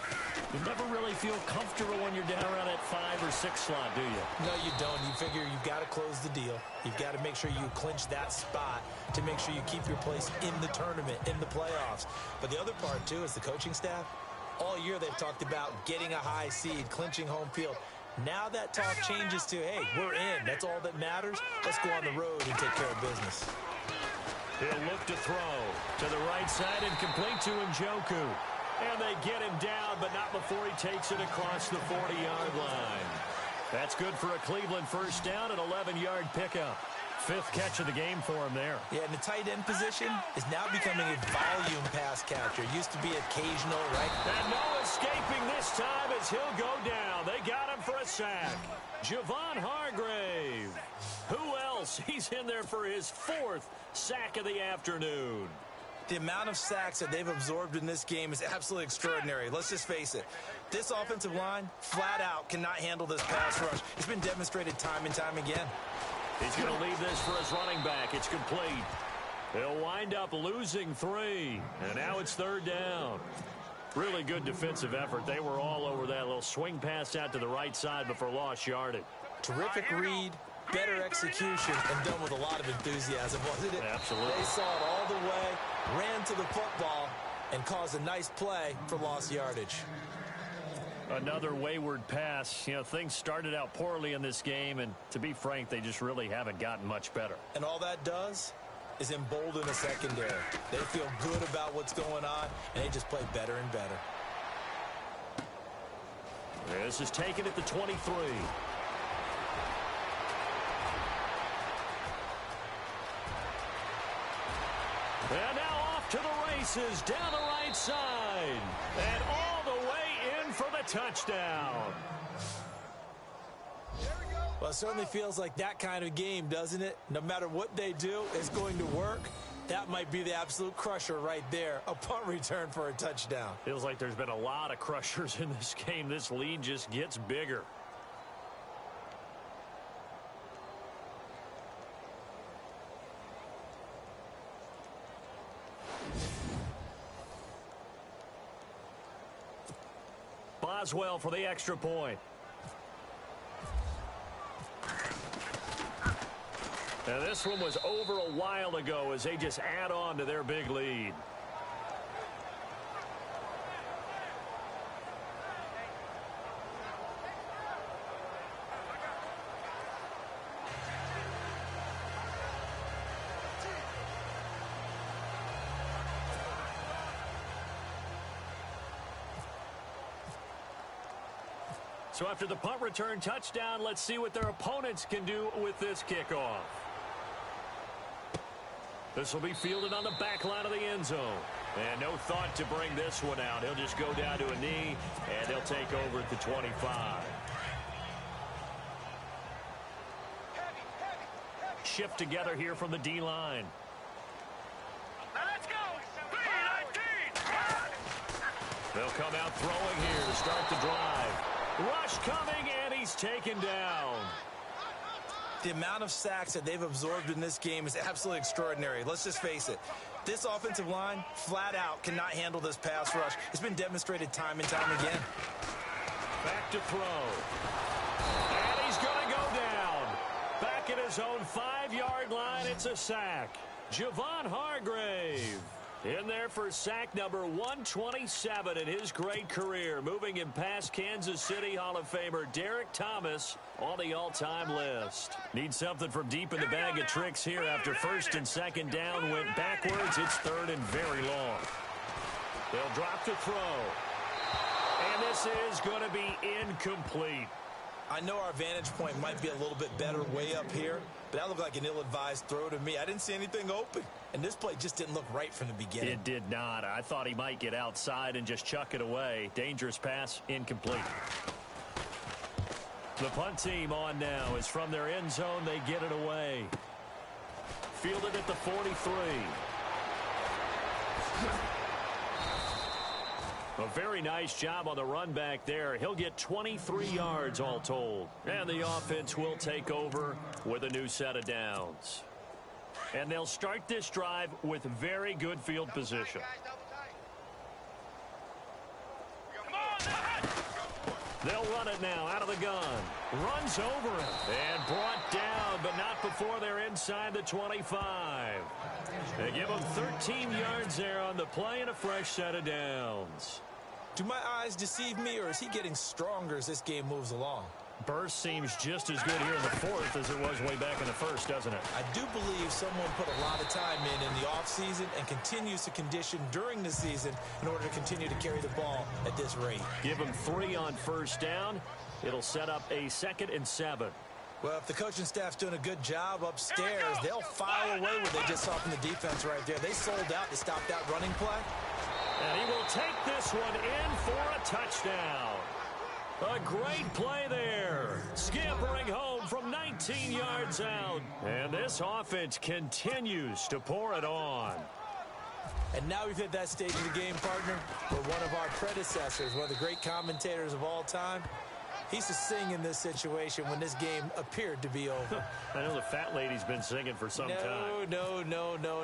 you never really feel comfortable when you're down around that 5 or 6 slot, do you? No, you don't. You figure you've got to close the deal. You've got to make sure you clinch that spot to make sure you keep your place in the tournament, in the playoffs. But the other part, too, is the coaching staff. All year they've talked about getting a high seed, clinching home field. Now that talk changes to, hey, we're in. That's all that matters. Let's go on the road and take care of business. He'll look to throw to the right side and complete to Njoku. And they get him down, but not before he takes it across the 40-yard line. That's good for a Cleveland first down, an 11-yard pickup. 5th catch of the game for him there. Yeah, and the tight end position is now becoming a volume pass catcher. Used to be occasional, right? And no escaping this time as he'll go down. They got him for a sack. Javon Hargrave. Who else? He's in there for his 4th sack of the afternoon. The amount of sacks that they've absorbed in this game is absolutely extraordinary. Let's just face it. This offensive line, flat out, cannot handle this pass rush. It's been demonstrated time and time again. He's going to leave this for his running back. It's complete. They'll wind up losing 3. And now it's 3rd down. Really good defensive effort. They were all over that little swing pass out to the right side, but for lost yardage. Terrific read, better execution, and done with a lot of enthusiasm, wasn't it? Absolutely. They saw it all the way, ran to the football, and caused a nice play for lost yardage. Another wayward pass. You know, things started out poorly in this game, and to be frank, they just really haven't gotten much better. And all that does is embolden the secondary. They feel good about what's going on, and they just play better and better. This is taken at the 23. And now off to the races, down the right side. And all the way in for the touchdown. Well, it certainly feels like that kind of game, doesn't it? No matter what they do, it's going to work. That might be the absolute crusher right there. A punt return for a touchdown. Feels like there's been a lot of crushers in this game. This lead just gets bigger. Boswell for the extra point. Now this one was over a while ago as they just add on to their big lead. So after the punt return touchdown, let's see what their opponents can do with this kickoff. This will be fielded on the back line of the end zone. And no thought to bring this one out. He'll just go down to a knee, and they'll take over at the 25. Shift together here from the D-line. Now let's go. 3-19. They'll come out throwing here to start the drive. Rush coming, and he's taken down. The amount of sacks that they've absorbed in this game is absolutely extraordinary. Let's just face it. This offensive line, flat out, cannot handle this pass rush. It's been demonstrated time and time again. Back to throw. And he's going to go down. Back at his own 5-yard line, it's a sack. Javon Hargrave in there for sack number 127 in his great career. Moving him past Kansas City Hall of Famer Derek Thomas on the all-time list. Need something from deep in the bag of tricks here after first and second down went backwards. It's third and very long. They'll drop to throw. And this is going to be incomplete. I know our vantage point might be a little bit better way up here, but that looked like an ill-advised throw to me. I didn't see anything open, and this play just didn't look right from the beginning. It did not. I thought he might get outside and just chuck it away. Dangerous pass, incomplete. The punt team on now is from their end zone. They get it away. Fielded at the 43. A very nice job on the run back there. He'll get 23 yards all told. And the offense will take over with a new set of downs. And they'll start this drive with very good field position. They'll run it now out of the gun. Runs over him and brought down, but not before they're inside the 25. They give him 13 yards there on the play and a fresh set of downs. Do my eyes deceive me, or is he getting stronger as this game moves along? Burst seems just as good here in the fourth as it was way back in the first, doesn't it? I do believe someone put a lot of time in the offseason and continues to condition during the season in order to continue to carry the ball at this rate. Give him 3 on first down. It'll set up a 2nd and 7. Well, if the coaching staff's doing a good job upstairs, they'll file away what they just saw from the defense right there. They sold out to stop that running play. And he will take this one in for a touchdown. A great play there. Scampering home from 19 yards out. And this offense continues to pour it on. And now we've hit that stage of the game, partner, where one of our predecessors, one of the great commentators of all time, he used to sing in this situation when this game appeared to be over. I know the fat lady's been singing for some time. No,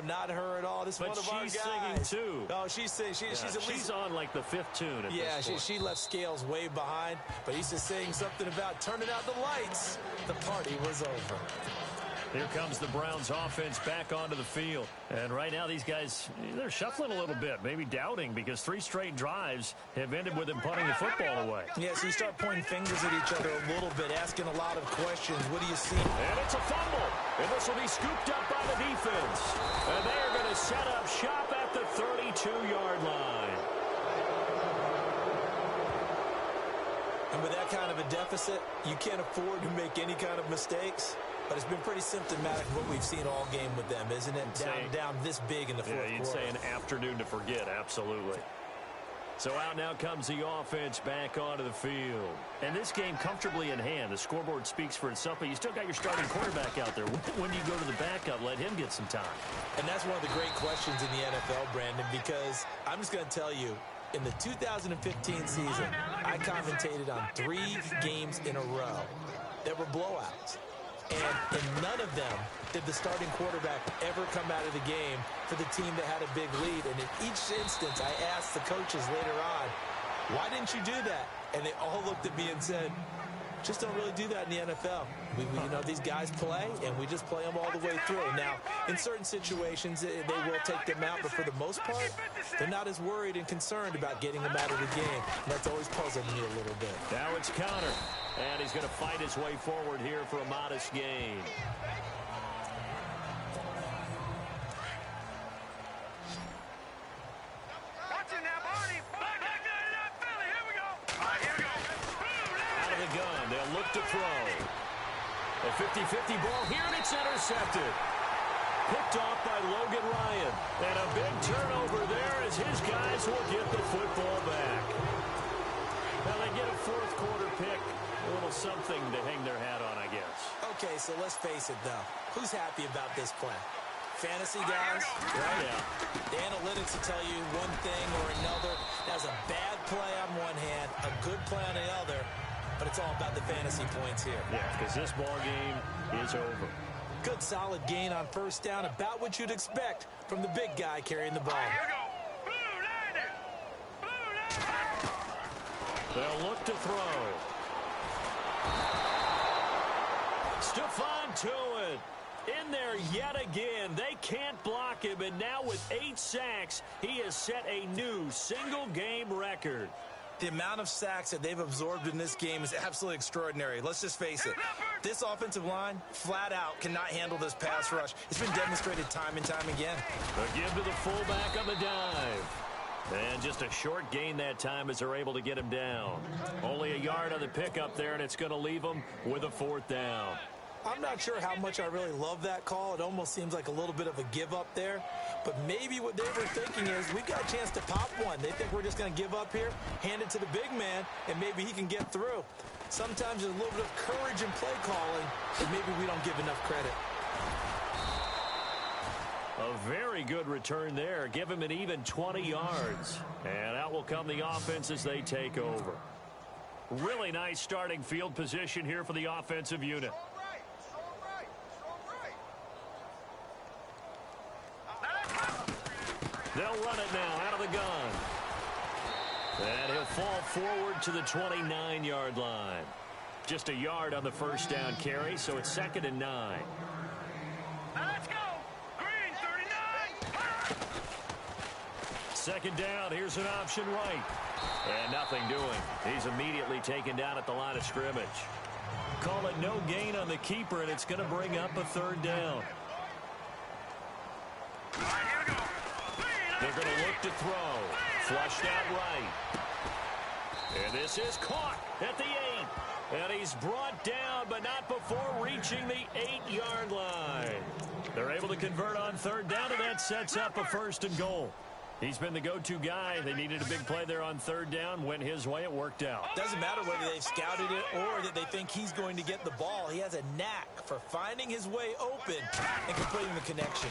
not her at all. This is one of our guys. But she's singing too. Oh, she's singing. She's on like the 5th tune at this point. She left Scales way behind, but he used to sing something about turning out the lights. The party was over. Here comes the Browns offense back onto the field. And right now these guys, they're shuffling a little bit, maybe doubting, because 3 straight drives have ended with them punting the football away. Yeah, so you start pointing fingers at each other a little bit, asking a lot of questions. What do you see? And it's a fumble. And this will be scooped up by the defense. And they're going to set up shop at the 32-yard line. And with that kind of a deficit, you can't afford to make any kind of mistakes. But it's been pretty symptomatic of what we've seen all game with them, isn't it? Down this big in the fourth quarter. Yeah, you'd say an afternoon to forget, absolutely. So out now comes the offense back onto the field. And this game comfortably in hand. The scoreboard speaks for itself, but you still got your starting quarterback out there. When do you go to the backup? Let him get some time. And that's one of the great questions in the NFL, Brandon, because I'm just going to tell you, in the 2015 season, I commentated on 3 games in a row that were blowouts. And in none of them did the starting quarterback ever come out of the game for the team that had a big lead. And in each instance, I asked the coaches later on, Why didn't you do that? And they all looked at me and said, just don't really do that in the NFL. These guys play, and we just play them all the way through. Now, in certain situations, they will take them out, but for the most part, they're not as worried and concerned about getting them out of the game. And that's always puzzled me a little bit. Now it's counter, and he's going to fight his way forward here for a modest gain. To throw. A 50-50 ball here, and it's intercepted. Picked off by Logan Ryan. And a big turnover there as his guys will get the football back. Now they get a fourth quarter pick. A little something to hang their hat on, I guess. Okay, so let's face it, though. Who's happy about this play? Fantasy guys, right? Yeah. The analytics will tell you one thing or another. That's a bad play on one hand, a good play on the other. But it's all about the fantasy points here. Yeah, because this ball game is over. Good solid gain on first down, about what you'd expect from the big guy carrying the ball. They'll look to throw. Stephon Tuitt in there yet again. They can't block him, and now with 8 sacks, he has set a new single-game record. The amount of sacks that they've absorbed in this game is absolutely extraordinary. Let's just face it. This offensive line, flat out, cannot handle this pass rush. It's been demonstrated time and time again. A give to the fullback on the dive. And just a short gain that time as they're able to get him down. Only a yard on the pickup there, and it's going to leave him with a 4th down. I'm not sure how much I really love that call. It almost seems like a little bit of a give up there. But maybe what they were thinking is, we've got a chance to pop one. They think we're just going to give up here, hand it to the big man, and maybe he can get through. Sometimes there's a little bit of courage in play calling, and maybe we don't give enough credit. A very good return there. Give him an even 20 yards. And out will come the offense as they take over. Really nice starting field position here for the offensive unit. They'll run it now out of the gun. And he'll fall forward to the 29-yard line. Just a yard on the first down carry, so it's 2nd and 9. Let's go. Green 39. 2nd down. Here's an option right. And nothing doing. He's immediately taken down at the line of scrimmage. Call it no gain on the keeper, and it's going to bring up a 3rd down. They're going to look to throw. Flushed out right. And this is caught at the 8. And he's brought down, but not before reaching the 8-yard line. They're able to convert on 3rd down, and that sets up a 1st and goal. He's been the go-to guy. They needed a big play there on 3rd down. Went his way. It worked out. Doesn't matter whether they've scouted it or that they think he's going to get the ball. He has a knack for finding his way open and completing the connection.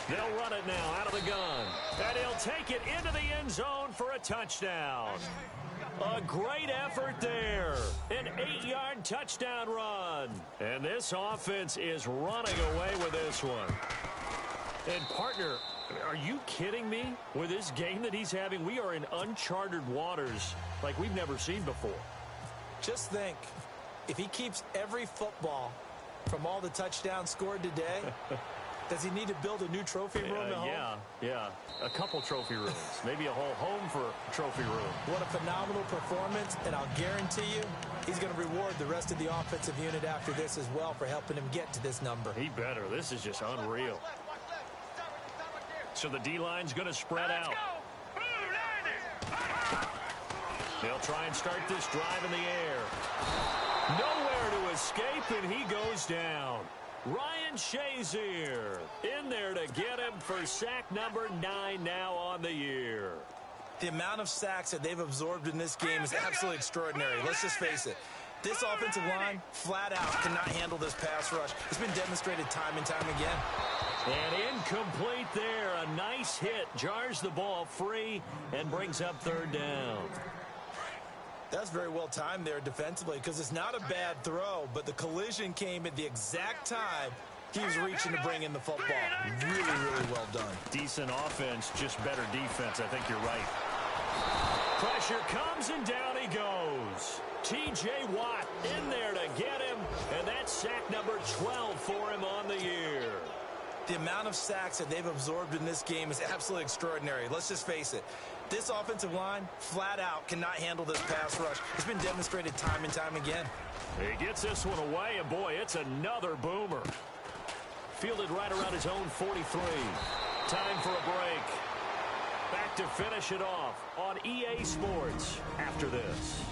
They'll run it now out of the gun. And he'll take it into the end zone for a touchdown. A great effort there. An 8-yard touchdown run. And this offense is running away with this one. And, partner, are you kidding me? With this game that he's having, we are in uncharted waters like we've never seen before. Just think, if he keeps every football from all the touchdowns scored today, does he need to build a new trophy room at home? Yeah. A couple trophy rooms. Maybe a whole home for a trophy room. What a phenomenal performance, and I'll guarantee you he's going to reward the rest of the offensive unit after this as well for helping him get to this number. He better. This is just unreal. So the D-line's going to spread out. They'll try and start this drive in the air. Nowhere to escape, and he goes down. Ryan Shazier in there to get him for sack number 9 now on the year. The amount of sacks that they've absorbed in this game is absolutely extraordinary. Let's just face it. This offensive line, flat out, cannot handle this pass rush. It's been demonstrated time and time again. And incomplete there. A nice hit. Jars the ball free and brings up 3rd down. That's very well timed there defensively because it's not a bad throw, but the collision came at the exact time he was reaching to bring in the football. Really, really well done. Decent offense, just better defense. I think you're right. Pressure comes, and down he goes. T.J. Watt in there to get him, and that's sack number 12 for him on the year. The amount of sacks that they've absorbed in this game is absolutely extraordinary. Let's just face it. This offensive line, flat out, cannot handle this pass rush. It's been demonstrated time and time again. He gets this one away, and boy, it's another boomer. Fielded right around his own 43. Time for a break. Back to finish it off on EA Sports after this.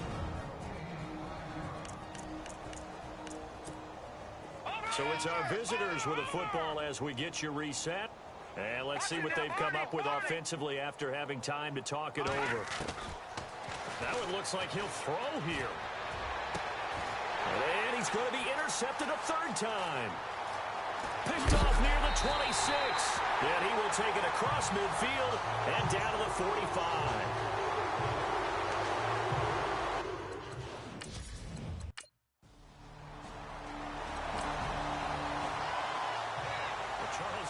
So it's our visitors with a football as we get you reset. And let's see what they've come up with offensively after having time to talk it over. That one looks like he'll throw here. And he's going to be intercepted a third time. Picked off near the 26. And he will take it across midfield and down to the 45.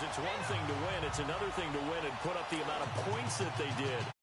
It's one thing to win. It's another thing to win and put up the amount of points that they did.